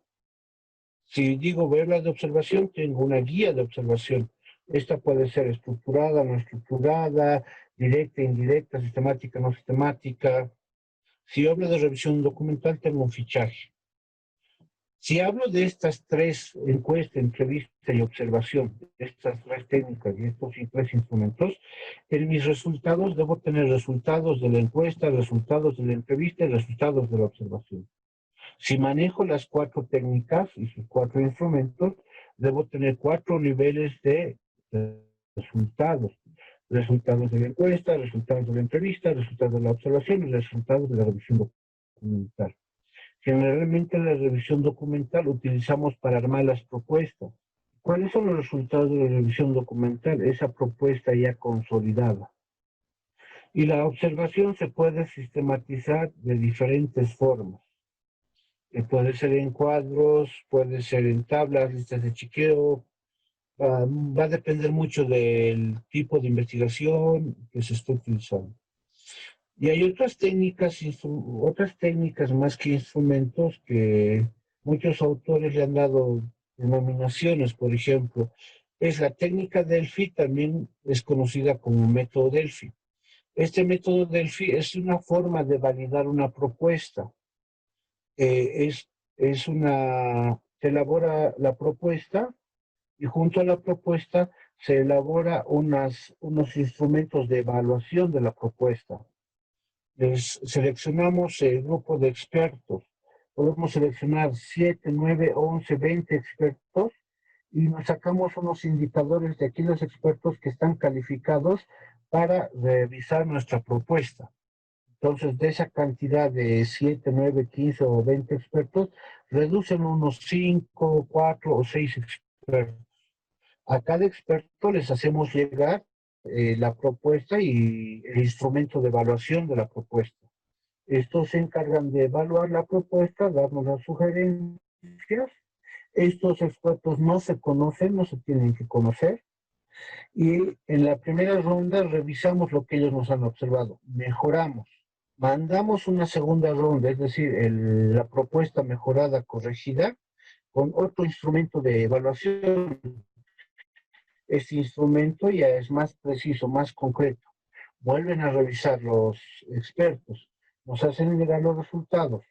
Si digo voy a hablar de observación, tengo una guía de observación. Esta puede ser estructurada, no estructurada, directa, indirecta, sistemática, no sistemática. Si hablo de revisión documental, tengo un fichaje. Si hablo de estas tres, encuesta, entrevista y observación, estas tres técnicas y estos tres instrumentos, en mis resultados debo tener resultados de la encuesta, resultados de la entrevista y resultados de la observación. Si manejo las cuatro técnicas y sus cuatro instrumentos, debo tener cuatro niveles de resultados. Resultados de la encuesta, resultados de la entrevista, resultados de la observación y resultados de la revisión documental. Generalmente la revisión documental utilizamos para armar las propuestas. ¿Cuáles son los resultados de la revisión documental? Esa propuesta ya consolidada. Y la observación se puede sistematizar de diferentes formas. Puede ser en cuadros, puede ser en tablas, listas de chequeo. Va a depender mucho del tipo de investigación que se esté utilizando. Y hay otras técnicas más que instrumentos que muchos autores le han dado denominaciones. Por ejemplo, Es la técnica Delphi, también es conocida como método Delphi. Este método Delphi es una forma de validar una propuesta. Se elabora la propuesta y junto a la propuesta se elabora unos instrumentos de evaluación de la propuesta. Seleccionamos el grupo de expertos. Podemos seleccionar 7, 9, 11, 20 expertos y nos sacamos unos indicadores de aquellos expertos que están calificados para revisar nuestra propuesta. Entonces, de esa cantidad de 7, 9, 15 o 20 expertos, reducen unos 5, 4 o 6 expertos. A cada experto les hacemos llegar la propuesta y el instrumento de evaluación de la propuesta. Estos se encargan de evaluar la propuesta, darnos las sugerencias. Estos expertos no se conocen, no se tienen que conocer. Y en la primera ronda revisamos lo que ellos nos han observado, mejoramos. Mandamos una segunda ronda, es decir, la propuesta mejorada, corregida, con otro instrumento de evaluación. Este instrumento ya es más preciso, más concreto. Vuelven a revisar los expertos, nos hacen llegar los resultados.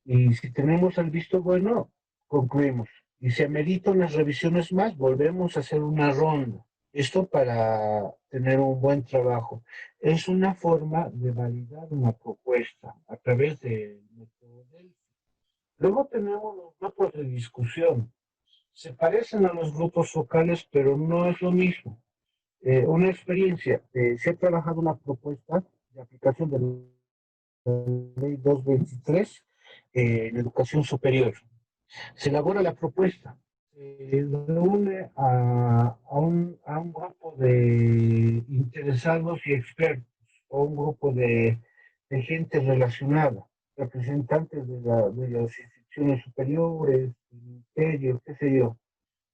Y si tenemos el visto bueno, concluimos. Y si amerita unas revisiones más, volvemos a hacer una ronda. Esto para tener un buen trabajo. Es una forma de validar una propuesta a través del método Delphi. Luego tenemos los grupos de discusión. Se parecen a los grupos focales, pero no es lo mismo. Una experiencia, se ha trabajado una propuesta de aplicación de la ley 223 en educación superior. Se elabora la propuesta, se reúne a un grupo de interesados y expertos, o un grupo de gente relacionada, representantes de las instituciones superiores, ministerios, qué sé yo,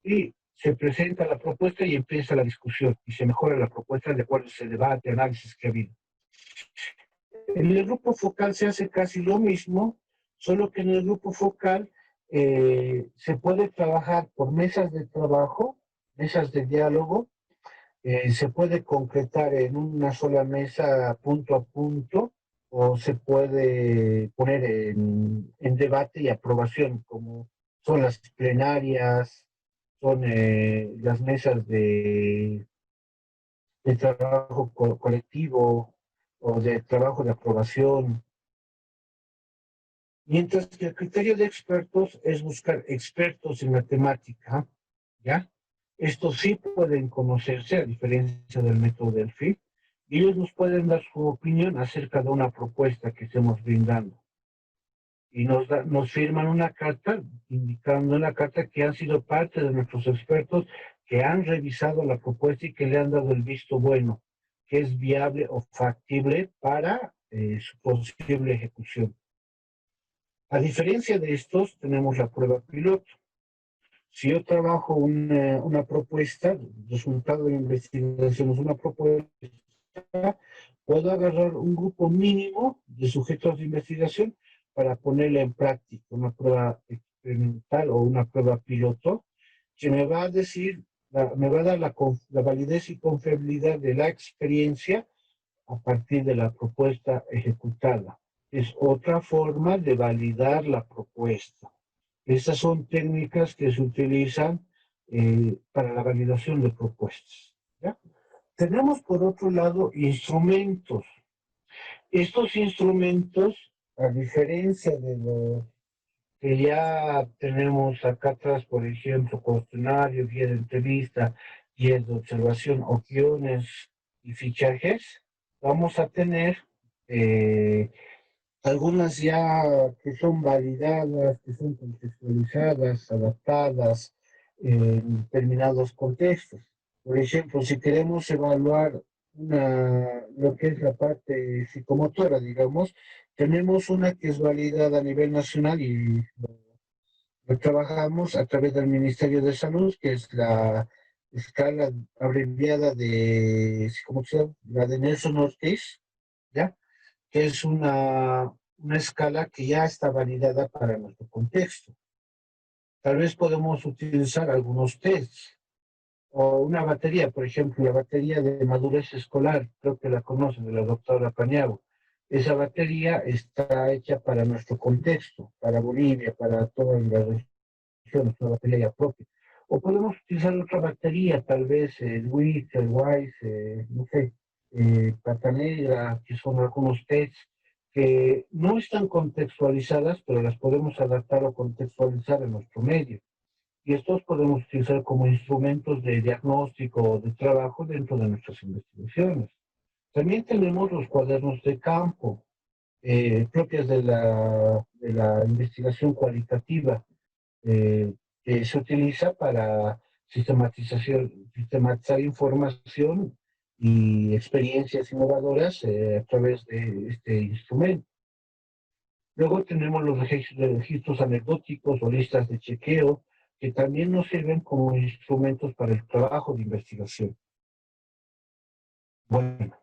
y se presenta la propuesta y empieza la discusión, y se mejora la propuesta de acuerdo a ese debate, análisis que ha habido. En el grupo focal se hace casi lo mismo, solo que en el grupo focal se puede trabajar por mesas de trabajo, mesas de diálogo, se puede concretar en una sola mesa punto a punto, o se puede poner en debate y aprobación, como son las plenarias, son las mesas de trabajo colectivo o de trabajo de aprobación. Mientras que el criterio de expertos es buscar expertos en la temática, ¿ya? Estos sí pueden conocerse, a diferencia del método Delphi, y ellos nos pueden dar su opinión acerca de una propuesta que estemos brindando. Y nos firman una carta, indicando en la carta que han sido parte de nuestros expertos, que han revisado la propuesta y que le han dado el visto bueno, que es viable o factible para su posible ejecución. A diferencia de estos, tenemos la prueba piloto. Si yo trabajo una propuesta, resultado de investigación es una propuesta, puedo agarrar un grupo mínimo de sujetos de investigación para ponerla en práctica, una prueba experimental o una prueba piloto, que me va a decir, me va a dar la validez y confiabilidad de la experiencia a partir de la propuesta ejecutada. Es otra forma de validar la propuesta. Estas son técnicas que se utilizan para la validación de propuestas, ¿ya? Tenemos por otro lado instrumentos. Estos instrumentos, a diferencia de los que ya tenemos acá atrás, por ejemplo, cuestionario, guía de entrevista, guía de observación, opciones y fichajes, vamos a tener algunas ya que son validadas, que son contextualizadas, adaptadas en determinados contextos. Por ejemplo, si queremos evaluar lo que es la parte psicomotora, digamos, tenemos una que es validada a nivel nacional y lo trabajamos a través del Ministerio de Salud, que es la escala abreviada de psicomotricidad, la de Nelson Ortiz, ¿ya? Que es una escala que ya está validada para nuestro contexto. Tal vez podemos utilizar algunos tests. o una batería, por ejemplo, la batería de madurez escolar, creo que la conocen, de la doctora Paniagua. Esa batería está hecha para nuestro contexto, para Bolivia, para todas las regiones, una batería ya propia. O podemos utilizar otra batería, tal vez el WIT, el WISE, no sé, Pata Negra, que son algunos tests que no están contextualizadas, pero las podemos adaptar o contextualizar en nuestro medio. Y estos podemos utilizar como instrumentos de diagnóstico o de trabajo dentro de nuestras investigaciones. También tenemos los cuadernos de campo, propias de la investigación cualitativa, que se utiliza para sistematizar información y experiencias innovadoras a través de este instrumento. Luego tenemos los registros anecdóticos o listas de chequeo, que también nos sirven como instrumentos para el trabajo de investigación. Bueno,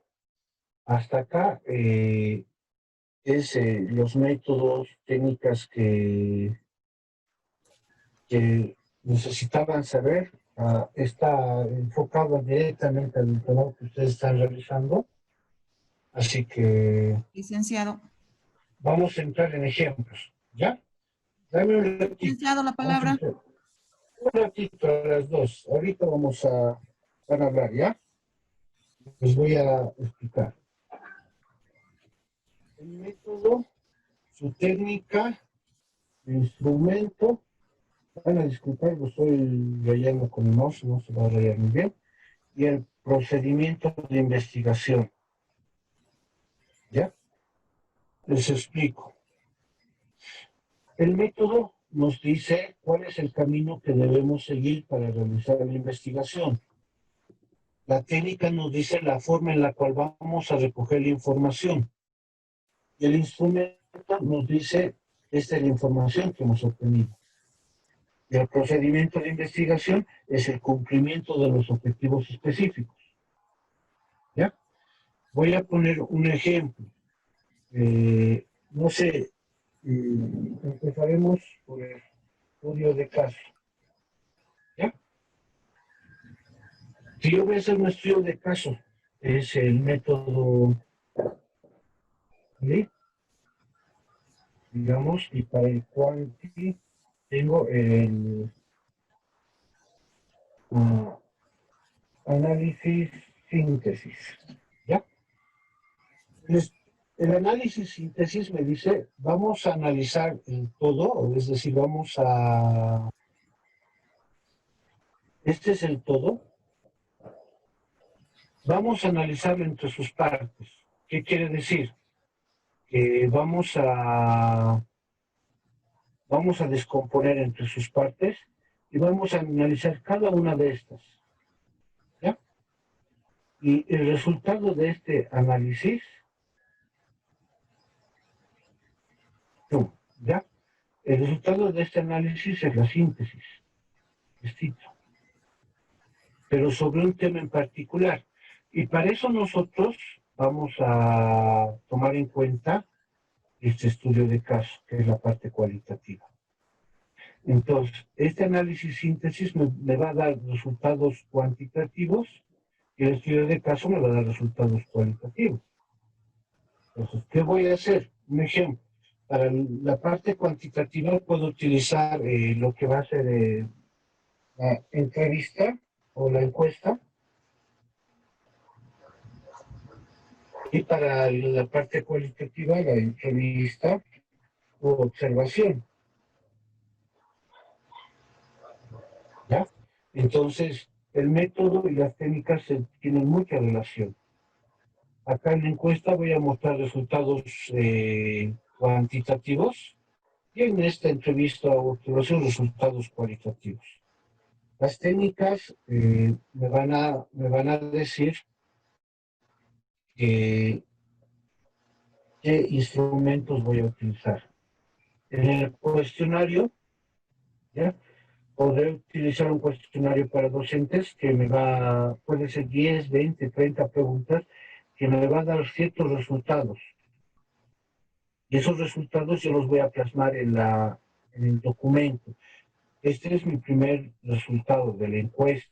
hasta acá es los métodos, técnicas que necesitaban saber. Está enfocado directamente al trabajo que ustedes están realizando. Así que Licenciado. vamos a entrar en ejemplos, ¿ya? Dame un ratito. Licenciado, la palabra. Un ratito a las 2. Ahorita van a hablar, ¿ya? Les voy a explicar. El método, su técnica, el instrumento. Van a disculpar, lo estoy leyendo con el mouse, no se va a leer muy bien. Y el procedimiento de investigación. ¿Ya? Les explico. El método nos dice cuál es el camino que debemos seguir para realizar la investigación. La técnica nos dice la forma en la cual vamos a recoger la información. Y el instrumento nos dice, esta es la información que hemos obtenido. Y el procedimiento de investigación es el cumplimiento de los objetivos específicos. ¿Ya? Voy a poner un ejemplo. No sé, empezaremos por el estudio de caso. ¿Ya? Si yo voy a hacer un estudio de caso, es el método, ¿sí? Digamos, y para el cual tengo el análisis síntesis. ¿Ya? Entonces, el análisis síntesis me dice, vamos a analizar el todo, es decir, este es el todo, vamos a analizarlo entre sus partes. ¿Qué quiere decir? Que vamos a descomponer entre sus partes y vamos a analizar cada una de estas. ¿Ya? Y el resultado de este análisis, ¿ya? El resultado de este análisis es la síntesis, pero sobre un tema en particular. Y para eso nosotros vamos a tomar en cuenta este estudio de caso, que es la parte cualitativa. Entonces, este análisis síntesis me va a dar resultados cuantitativos y el estudio de caso me va a dar resultados cualitativos. Entonces, ¿qué voy a hacer? Un ejemplo. Para la parte cuantitativa puedo utilizar lo que va a ser la entrevista o la encuesta. Y para la parte cualitativa, la entrevista o observación. ¿Ya? Entonces, el método y las técnicas tienen mucha relación. Acá en la encuesta voy a mostrar resultados cuantitativos y en esta entrevista o observación resultados cualitativos. Las técnicas me van a decir qué instrumentos voy a utilizar. En el cuestionario, ¿ya? Podré utilizar un cuestionario para docentes que puede ser 10, 20, 30 preguntas, que me va a dar ciertos resultados. Y esos resultados yo los voy a plasmar en el documento. Este es mi primer resultado de la encuesta.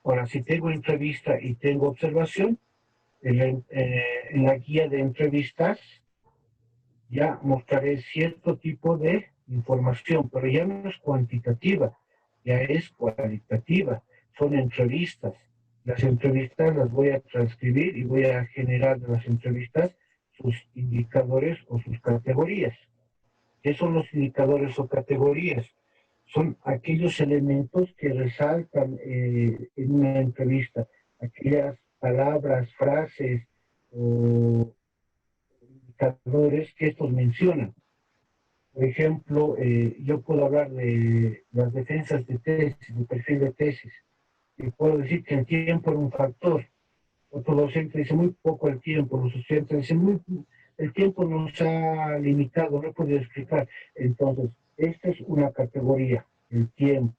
Ahora, si tengo entrevista y tengo observación, en la guía de entrevistas ya mostraré cierto tipo de información, pero ya no es cuantitativa, ya es cualitativa. Son entrevistas. Las entrevistas las voy a transcribir y voy a generar de las entrevistas sus indicadores o sus categorías. ¿Qué son los indicadores o categorías? Son aquellos elementos que resaltan en una entrevista, aquellas palabras, frases o indicadores que estos mencionan. Por ejemplo, yo puedo hablar de las defensas de tesis, de perfil de tesis, y puedo decir que el tiempo es un factor. Otro docente dice muy poco el tiempo, los estudiantes dicen el tiempo nos ha limitado, no he podido explicar. Entonces, esta es una categoría, el tiempo.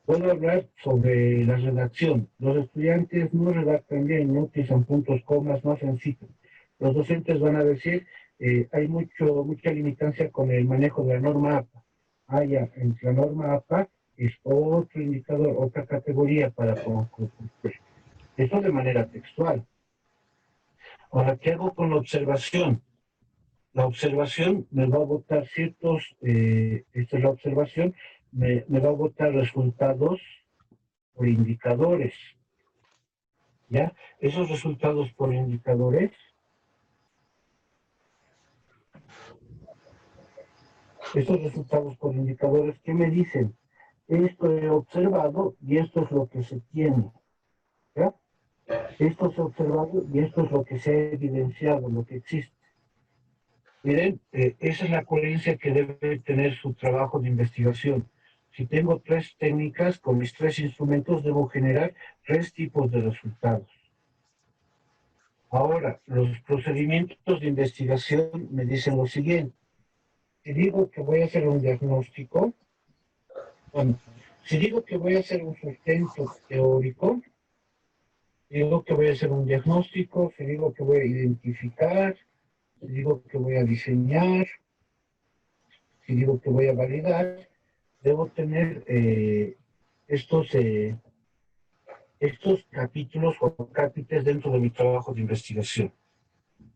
Puedo hablar sobre la redacción. Los estudiantes no redactan bien, no utilizan puntos, comas, no hacen citas. Los docentes van a decir, hay mucha limitancia con el manejo de la norma APA. Ah, ya, entre la norma APA es otro indicador, otra categoría para concluir. Eso de manera textual. Ahora, ¿qué hago con la observación? La observación me va a botar esta es la observación, me va a botar resultados por indicadores, ¿ya? Esos resultados por indicadores, ¿qué me dicen? Esto he observado y esto es lo que se tiene, ¿ya? Esto se ha observado y esto es lo que se ha evidenciado, lo que existe. Miren, esa es la coherencia que debe tener su trabajo de investigación. Si tengo tres técnicas, con mis tres instrumentos debo generar tres tipos de resultados. Ahora, los procedimientos de investigación me dicen lo siguiente. Si digo que voy a hacer un diagnóstico, bueno, si digo que voy a hacer un sustento teórico, si digo que voy a hacer un diagnóstico, si digo que voy a identificar, si digo que voy a diseñar, si digo que voy a validar, debo tener estos capítulos o capítulos dentro de mi trabajo de investigación.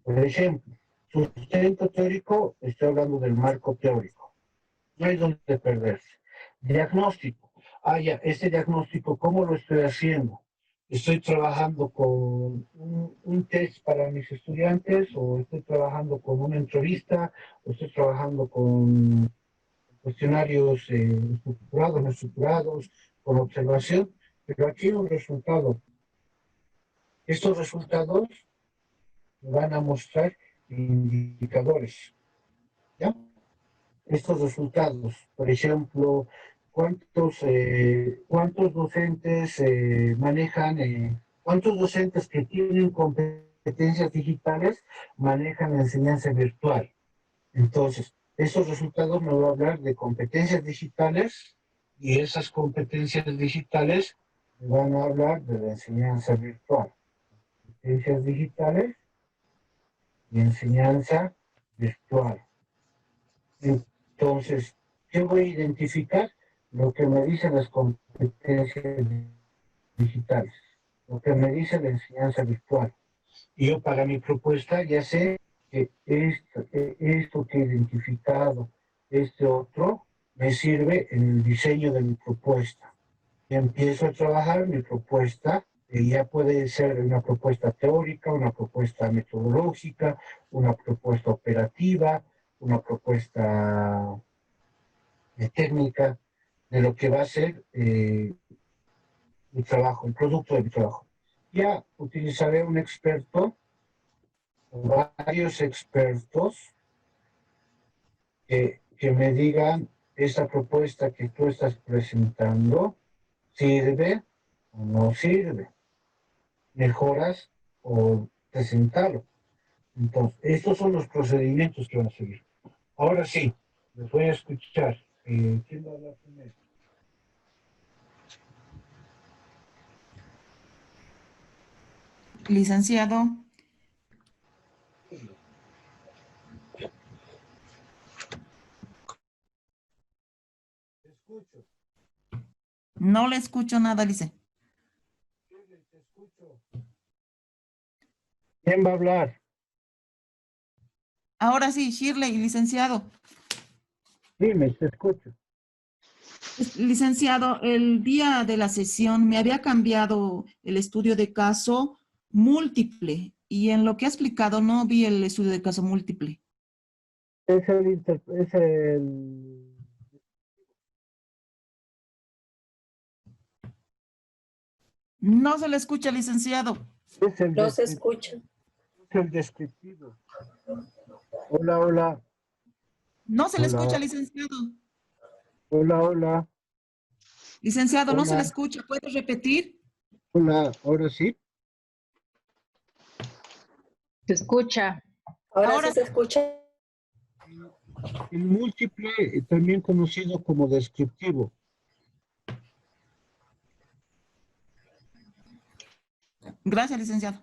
Por ejemplo, sustento teórico, estoy hablando del marco teórico. No hay donde perderse. Diagnóstico. Ah, ya, este diagnóstico, ¿cómo lo estoy haciendo? ¿Estoy trabajando con un test para mis estudiantes o estoy trabajando con una entrevista o estoy trabajando con cuestionarios estructurados, no estructurados, con observación? Pero aquí hay un resultado. Estos resultados van a mostrar indicadores, ¿ya? Estos resultados, por ejemplo, cuántos docentes cuántos docentes que tienen competencias digitales manejan la enseñanza virtual. Entonces, estos resultados me van a hablar de competencias digitales y esas competencias digitales me van a hablar de la enseñanza virtual. Competencias digitales y enseñanza virtual. Entonces, ¿qué voy a identificar? Lo que me dicen las competencias digitales, lo que me dice la enseñanza virtual. Y yo para mi propuesta ya sé que esto que he identificado, este otro, me sirve en el diseño de mi propuesta. Y empiezo a trabajar mi propuesta, y ya puede ser una propuesta teórica, una propuesta metodológica, una propuesta operativa, una propuesta técnica de lo que va a ser mi trabajo, el producto de mi trabajo. Ya utilizaré un experto, varios expertos que me digan esta propuesta que tú estás presentando, ¿sirve o no sirve? ¿Mejoras o presentarlo? Entonces, estos son los procedimientos que van a seguir. Ahora sí, les voy a escuchar. ¿Quién va a hablar primero? Licenciado, Te escucho. no le escucho nada, dice. escucho. ¿Quién va a hablar? Ahora sí, Shirley, licenciado. Dime, te escucho. Licenciado, el día de la sesión me había cambiado el estudio de caso múltiple y en lo que ha explicado no vi el estudio de caso múltiple. Es No se le escucha, licenciado. No se escucha. es el descriptivo. Hola, hola, No se le escucha, hola, licenciado. hola, hola, Licenciado, no se le hola, escucha. ¿Puede repetir? hola. Ahora sí. Se escucha. Ahora sí Ahora, se escucha. El múltiple, también conocido como descriptivo. gracias, licenciado.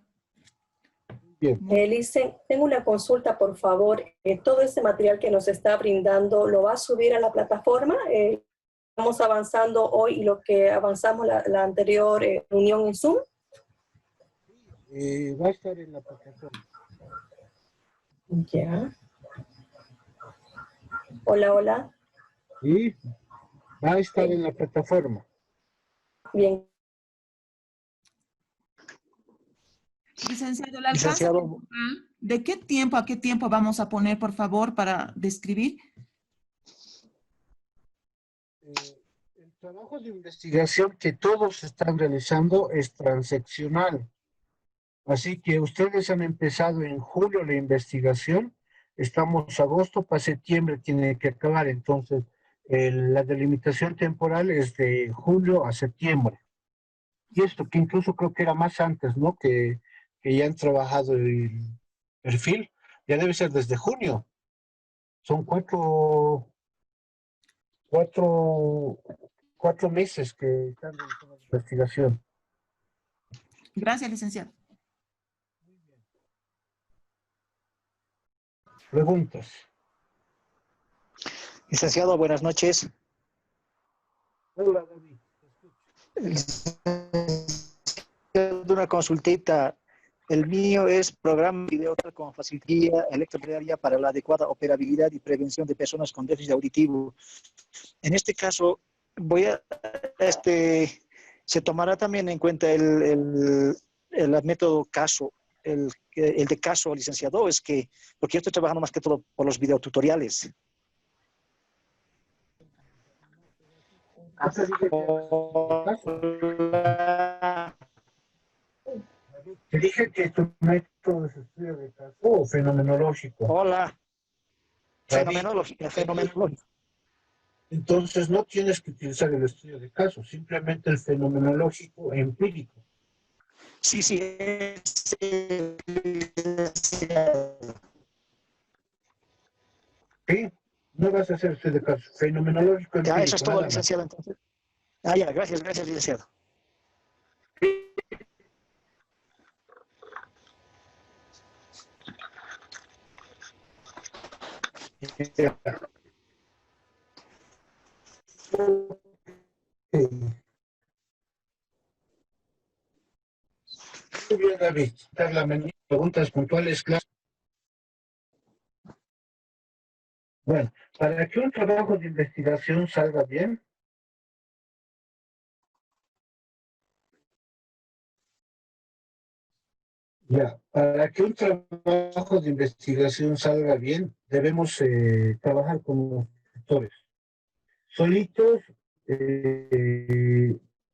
Bien. Licen, tengo una consulta, por favor. Todo este material que nos está brindando, ¿lo va a subir a la plataforma? Estamos avanzando hoy y lo que avanzamos la anterior reunión en Zoom. Va a estar en la plataforma. Ya. Hola, hola. Sí, va a estar en la plataforma. Bien. Licenciado, ¿le alcanza Licenciado, de qué tiempo a qué tiempo vamos a poner, por favor, para describir? El trabajo de investigación que todos están realizando es transeccional. Así que ustedes han empezado en julio la investigación, estamos agosto, para septiembre tiene que acabar, entonces la delimitación temporal es de julio a septiembre. Y esto que incluso creo que era más antes, ¿no? Que ya han trabajado el perfil, ya debe ser desde junio. Son cuatro, 4 meses que están realizando la investigación. Gracias, licenciado. Preguntas. licenciado, buenas noches. Hola, David. Una consultita. El mío es programa video con facilidad electrodiaria para la adecuada operabilidad y prevención de personas con déficit auditivo. En este caso, se tomará también en cuenta el método caso, el de caso, licenciado, porque yo estoy trabajando más que todo por los videotutoriales. Te dije que tu método es estudio de caso o fenomenológico. Hola. David, Fenomenológico. entonces no tienes que utilizar el estudio de caso, simplemente el fenomenológico empírico. Sí, sí. ¿Sí? No vas a hacer estudio de caso, fenomenológico empírico. Ya, eso es todo, nada más. licenciado, entonces. Ah, ya, gracias, licenciado. Muy bien, David. Preguntas puntuales, claro. Bueno, para que un trabajo de investigación salga bien, para que un trabajo de investigación salga bien, debemos trabajar como tutores. Solitos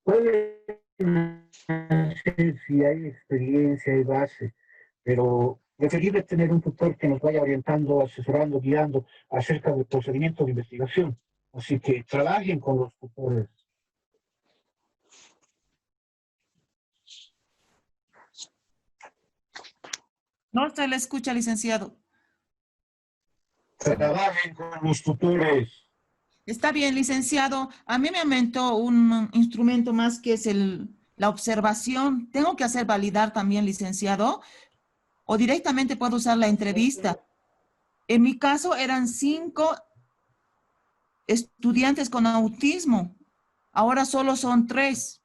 pueden hacer si hay experiencia y base, pero preferible tener un tutor que nos vaya orientando, asesorando, guiando acerca del procedimiento de investigación. Así que trabajen con los tutores. No se le escucha, licenciado. Trabajen con los tutores. Está bien, licenciado. A mí me aumentó un instrumento más que es la observación. ¿Tengo que hacer validar también, licenciado? ¿O directamente puedo usar la entrevista? En mi caso eran 5 estudiantes con autismo. Ahora solo son 3.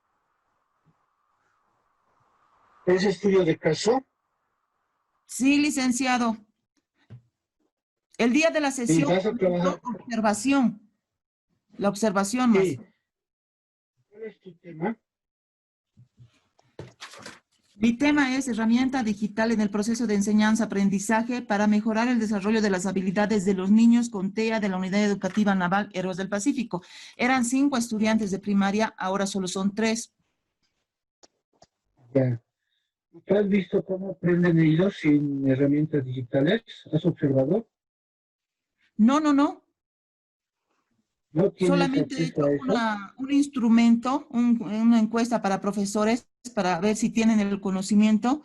¿Es estudio de caso? Sí, licenciado. El día de la Sí, sesión, vas a trabajar. observación. La observación más. Sí. ¿Cuál es tu tema? Mi tema es herramienta digital en el proceso de enseñanza-aprendizaje para mejorar el desarrollo de las habilidades de los niños con TEA de la Unidad Educativa Naval Héroes del Pacífico. Eran 5 estudiantes de primaria, ahora solo son 3. Ya. ¿Tú has visto cómo aprenden ellos sin herramientas digitales? ¿Has observado? No. ¿No tienes Solamente he acceso hecho a eso? un instrumento, una encuesta para profesores para ver si tienen el conocimiento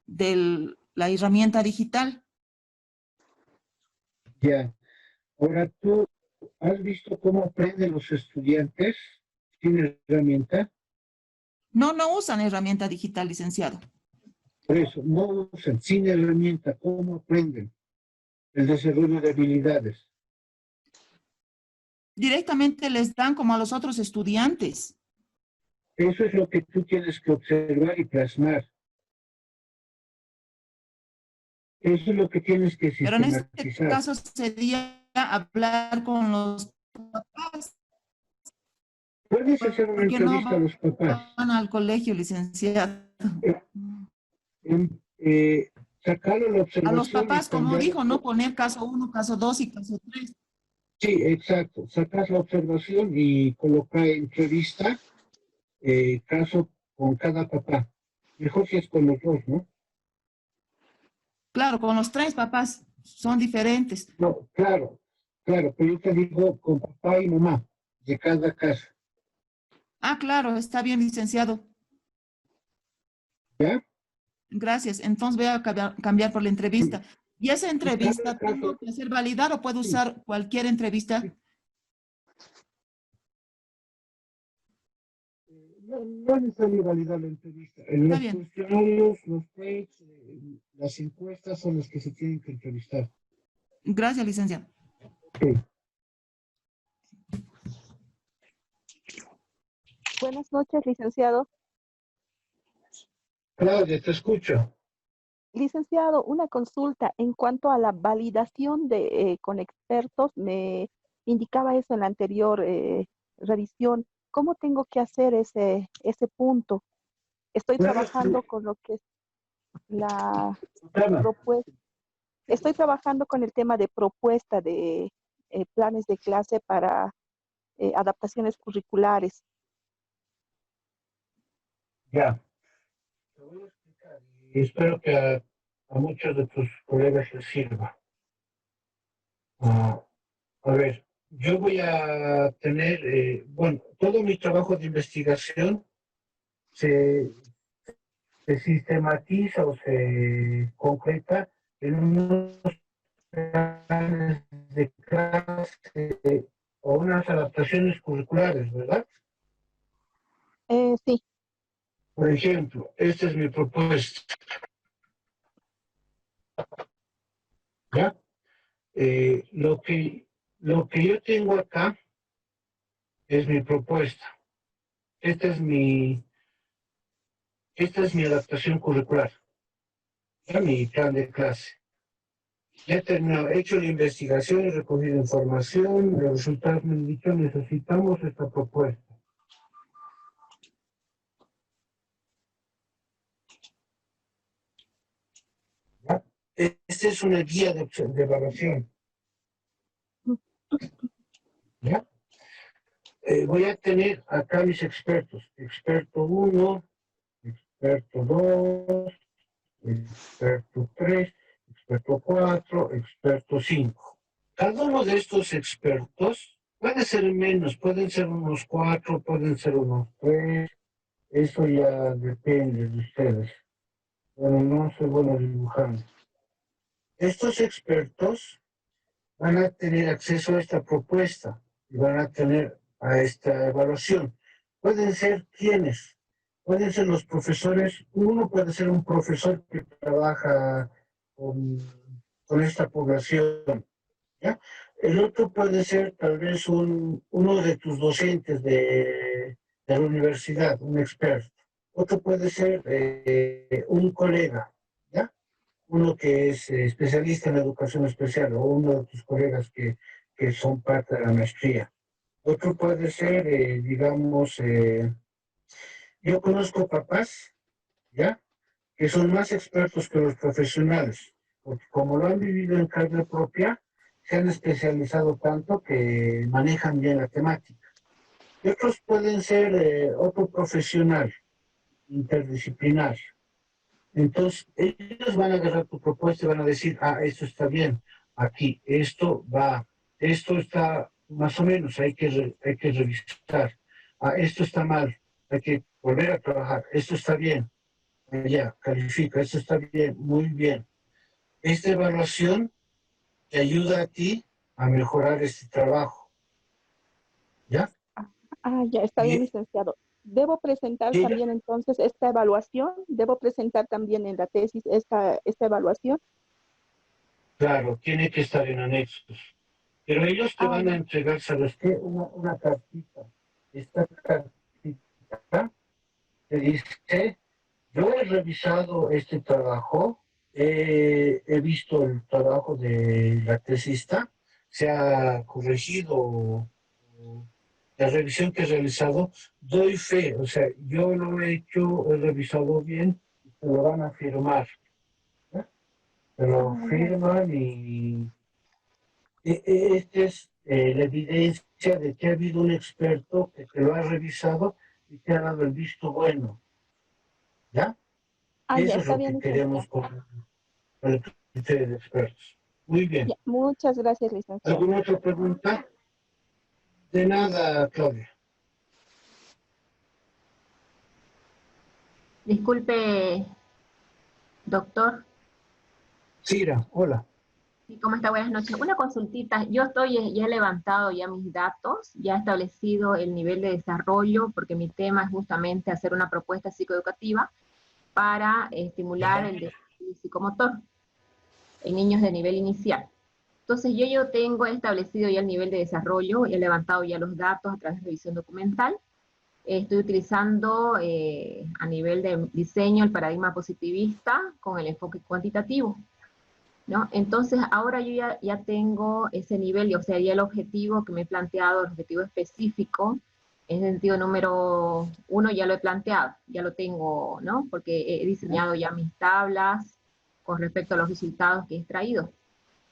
de la herramienta digital. Ya. Ahora, ¿tú has visto cómo aprenden los estudiantes sin herramienta? No usan herramienta digital, licenciado. Por eso, no usan sin herramienta. ¿Cómo aprenden el desarrollo de habilidades? Directamente les dan como a los otros estudiantes. Eso es lo que tú tienes que observar y plasmar. Eso es lo que tienes que Pero en este sistematizar. caso sería hablar con los papás. Puedes hacer una ¿Por qué no entrevista a los papás. van al colegio, licenciado? Sacarlo la A los observación y papás, como cambiarlo. dijo, no poner caso 1, caso 2 y caso 3. Sí, exacto. Sacas la observación y colocar entrevista, caso con cada papá. Mejor si es con los dos, ¿no? Claro, con los 3 papás son diferentes. No, claro, pero yo te digo con papá y mamá de cada casa. Ah, claro, está bien, licenciado. ¿Ya? Gracias. Entonces voy a cambiar por la entrevista. ¿Y esa Y cada entrevista tengo caso, que hacer validar o puedo sí, usar cualquier entrevista? no es necesario validar la entrevista. Está Los bien. cuestionarios, los tests, las encuestas son las que se tienen que entrevistar. Gracias, licenciado. Sí. Buenas noches, licenciado. Claudia, te escucho. Licenciado, una consulta en cuanto a la validación con expertos. Me indicaba eso en la anterior revisión. ¿Cómo tengo que hacer ese punto? Estoy ¿Cuál es trabajando con lo que es la tu tema? propuesta. Estoy trabajando con el tema de propuesta de planes de clase para adaptaciones curriculares. Ya. Te voy a explicar y espero que a muchos de tus colegas les sirva. A ver, yo voy a tener, bueno, todo mi trabajo de investigación se, se sistematiza o se concreta en unos planes de clase o unas adaptaciones curriculares, ¿verdad? Sí. Por ejemplo, esta es mi propuesta, ¿ya? Lo que yo tengo acá es mi propuesta. Esta es mi adaptación curricular, ¿ya? Mi plan de clase. Ya he terminado, he hecho la investigación, he recogido información, los resultados me han dicho, necesitamos esta propuesta. ¿Ya? Esta es una guía de evaluación. ¿Ya? Voy a tener acá mis expertos. Experto 1, experto 2, experto 3, experto 4, experto 5. Cada uno de estos expertos puede ser menos, pueden ser unos 4, pueden ser unos 3. Eso ya depende de ustedes. Bueno, no soy bueno dibujando. Estos expertos van a tener acceso a esta propuesta y van a tener a esta evaluación. Pueden ser quienes, pueden ser los profesores. Uno puede ser un profesor que trabaja con esta población, ¿ya? El otro puede ser tal vez uno de tus docentes de la universidad, un experto. Otro puede ser un colega, ¿ya? Uno que es especialista en educación especial o uno de tus colegas que son parte de la maestría. Otro puede ser, digamos, yo conozco papás, ¿ya? Que son más expertos que los profesionales, porque como lo han vivido en carne propia, se han especializado tanto que manejan bien la temática. Y otros pueden ser otro profesional interdisciplinar. Entonces, ellos van a agarrar tu propuesta y van a decir, ah, esto está bien, aquí, esto va, esto está más o menos, hay que revisar, ah, esto está mal, hay que volver a trabajar, esto está bien, ya, califica, esto está bien, muy bien. Esta evaluación te ayuda a ti a mejorar este trabajo, ¿ya? Ah, ya está bien, Y, licenciado. ¿Debo presentar y también entonces esta evaluación? ¿Debo presentar también en la tesis esta evaluación? claro, tiene que estar en anexos. Pero ellos te Ah, van a entregar, ¿sabes qué? Una cartita. Esta cartita te dice, yo he revisado este trabajo, he visto el trabajo de la tesista, se ha corregido la revisión que he realizado, doy fe, o sea, yo lo he hecho, he revisado bien, y te lo van a firmar, ¿eh? Te lo ah, ya. firman y esta es la evidencia de que ha habido un experto que te lo ha revisado y te ha dado el visto bueno, ¿ya? Ah, ya Eso es está lo bien, que licenciado. queremos con el criterio de expertos. Muy bien. Ya, muchas gracias, licenciado. ¿Alguna otra pregunta? De nada, Claudia. Disculpe, doctor. Cira, hola. Sí, ¿cómo está? Buenas noches. Una consultita. Yo estoy, ya he levantado ya mis datos, ya he establecido el nivel de desarrollo, porque mi tema es justamente hacer una propuesta psicoeducativa para estimular el desarrollo psicomotor en niños de nivel inicial. Entonces yo tengo establecido ya el nivel de desarrollo, he levantado ya los datos a través de revisión documental. Estoy utilizando a nivel de diseño el paradigma positivista con el enfoque cuantitativo, ¿no? Entonces ahora yo ya tengo ese nivel, o sea, ya el objetivo que me he planteado, el objetivo específico, en el sentido número 1 ya lo he planteado, ya lo tengo, ¿no? Porque he diseñado ya mis tablas con respecto a los resultados que he extraído.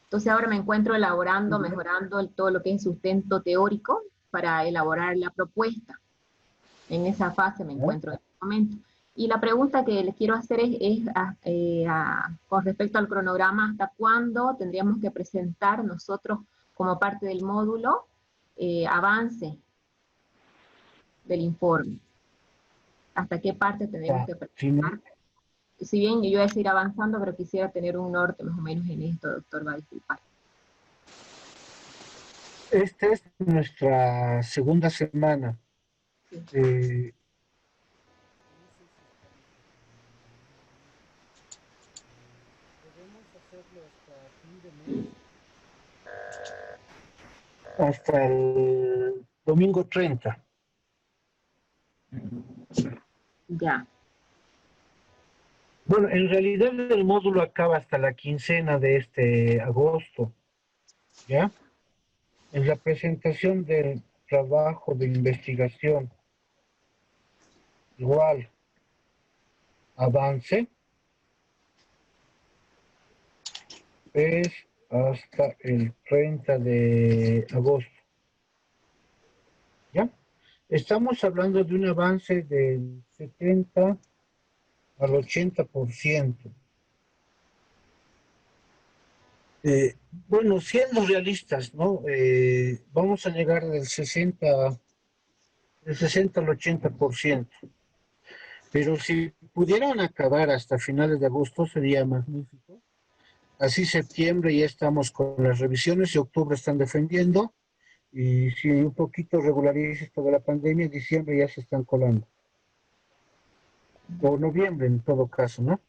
Entonces ahora me encuentro elaborando, mejorando todo lo que es sustento teórico para elaborar la propuesta. En esa fase me encuentro en este momento. Y la pregunta que les quiero hacer con respecto al cronograma, ¿hasta cuándo tendríamos que presentar nosotros como parte del módulo avance del informe? ¿Hasta qué parte tendríamos que presentar? Si bien yo voy a seguir avanzando, pero quisiera tener un norte más o menos en esto, doctor, va a disculpar. Esta es nuestra segunda semana. Sí. Podemos hacerlo hasta fin de mes. Hasta el domingo 30. Ya. Bueno, en realidad el módulo acaba hasta la quincena de este agosto, ¿ya? En la presentación del trabajo de investigación, igual, avance, es hasta el 30 de agosto, ¿ya? Estamos hablando de un avance del 70 al 80%. Bueno, siendo realistas, ¿no? Vamos a llegar del 60 al 80%. Pero si pudieran acabar hasta finales de agosto sería magnífico. Así septiembre ya estamos con las revisiones y octubre están defendiendo. Y si un poquito regulariza esto de la pandemia, diciembre ya se están colando. O noviembre en todo caso, ¿no?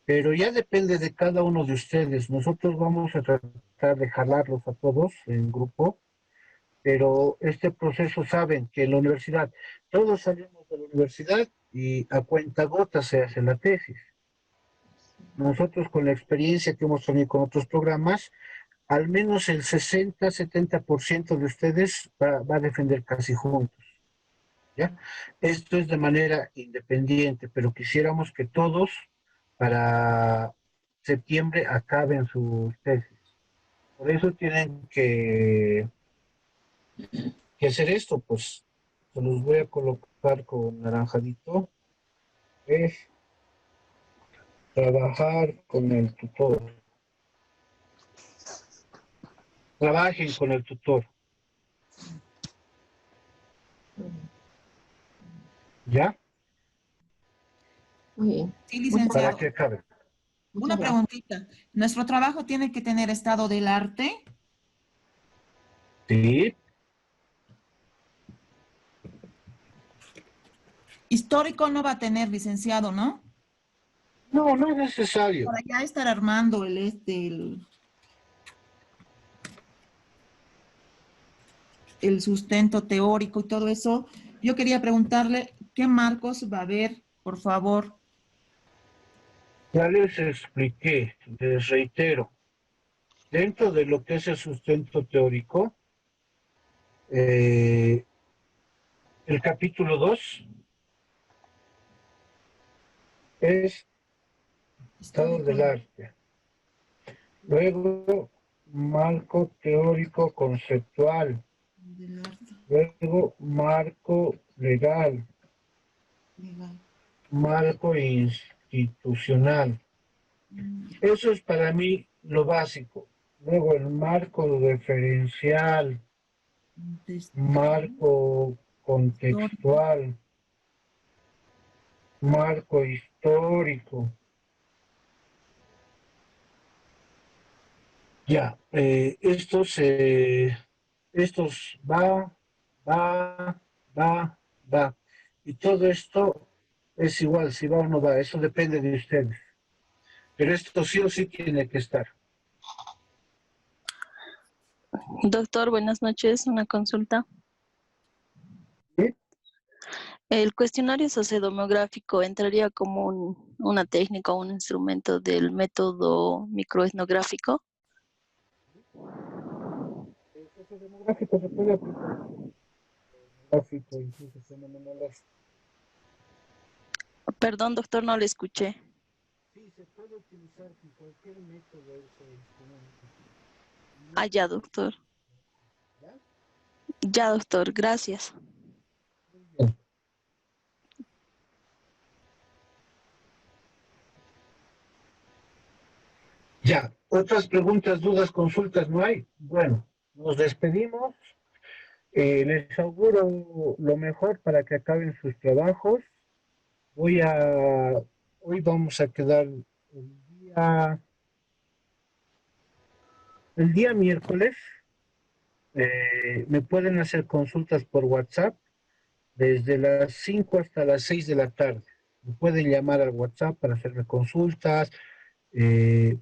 Pero ya depende de cada uno de ustedes. Nosotros vamos a tratar de jalarlos a todos en grupo, pero este proceso saben que en la universidad, todos salimos de la universidad y a cuentagotas se hace la tesis. Nosotros con la experiencia que hemos tenido con otros programas, al menos el 60-70% de ustedes va a defender casi juntos. ¿Ya? Esto es de manera independiente, pero quisiéramos que todos para septiembre acaben sus tesis. Por eso tienen que hacer esto, pues se los voy a colocar con naranjadito. Es trabajar con el tutor. Trabajen con el tutor. ¿Ya? Muy bien. Sí, Para licenciado. que acaben. Una preguntita. ¿Nuestro trabajo tiene que tener estado del arte? Sí. Histórico no va a tener, licenciado, ¿no? No, no es necesario. Para ya estar armando el sustento teórico y todo eso, yo quería preguntarle qué marcos va a haber, por favor. Ya les expliqué, les reitero. Dentro de lo que es el sustento teórico, el capítulo 2 es estado del arte. Luego, marco teórico conceptual. Luego, marco legal. Marco institucional. Eso es para mí lo básico. Luego, el marco referencial. Marco contextual. Marco histórico. Ya, estos va. Y todo esto es igual, si va o no va, eso depende de ustedes. Pero esto sí o sí tiene que estar. Doctor, buenas noches. Una consulta. ¿Sí? ¿El cuestionario sociodemográfico entraría como una técnica o un instrumento del método microetnográfico? El sociodemográfico se puede aplicar gráfico, incluso fenomenológico. Perdón, doctor, no le escuché. Sí, se puede utilizar con cualquier método ese instrumento. Ah, ya, doctor. ¿Ya? Ya, doctor, gracias. Muy bien. Ya, otras preguntas, dudas, consultas no hay. Bueno, nos despedimos. Les auguro lo mejor para que acaben sus trabajos. Hoy vamos a quedar el día miércoles. Me pueden hacer consultas por WhatsApp desde las 5 hasta las 6 de la tarde. Me pueden llamar al WhatsApp para hacerme consultas.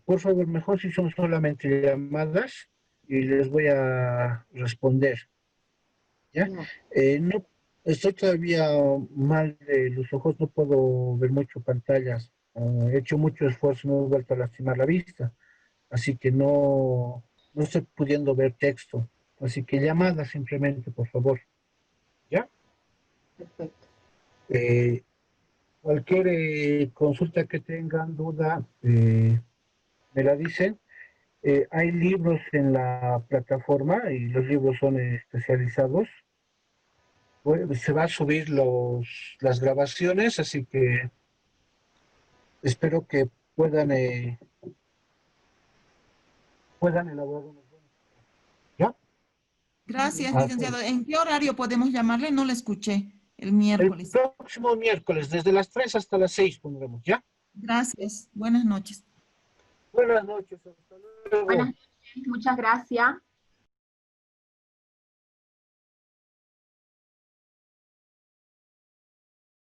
Por favor, mejor si son solamente llamadas y les voy a responder. ¿Ya? No, estoy todavía mal de los ojos, no puedo ver mucho pantallas. He hecho mucho esfuerzo, no he vuelto a lastimar la vista, así que no estoy pudiendo ver texto. Así que llamadas simplemente, por favor. ¿Ya? Perfecto. Cualquier consulta que tengan, duda, me la dicen. Hay libros en la plataforma y los libros son especializados. Bueno, se va a subir las grabaciones, así que espero que puedan elaborar unos buenos. ¿Ya? Gracias, Ah, licenciado. ¿En qué horario podemos llamarle? No le escuché. El el miércoles. próximo miércoles, desde las 3 hasta las 6 pondremos, ¿ya? Gracias. Buenas noches. Buenas noches, hasta luego. Buenas noches, muchas gracias.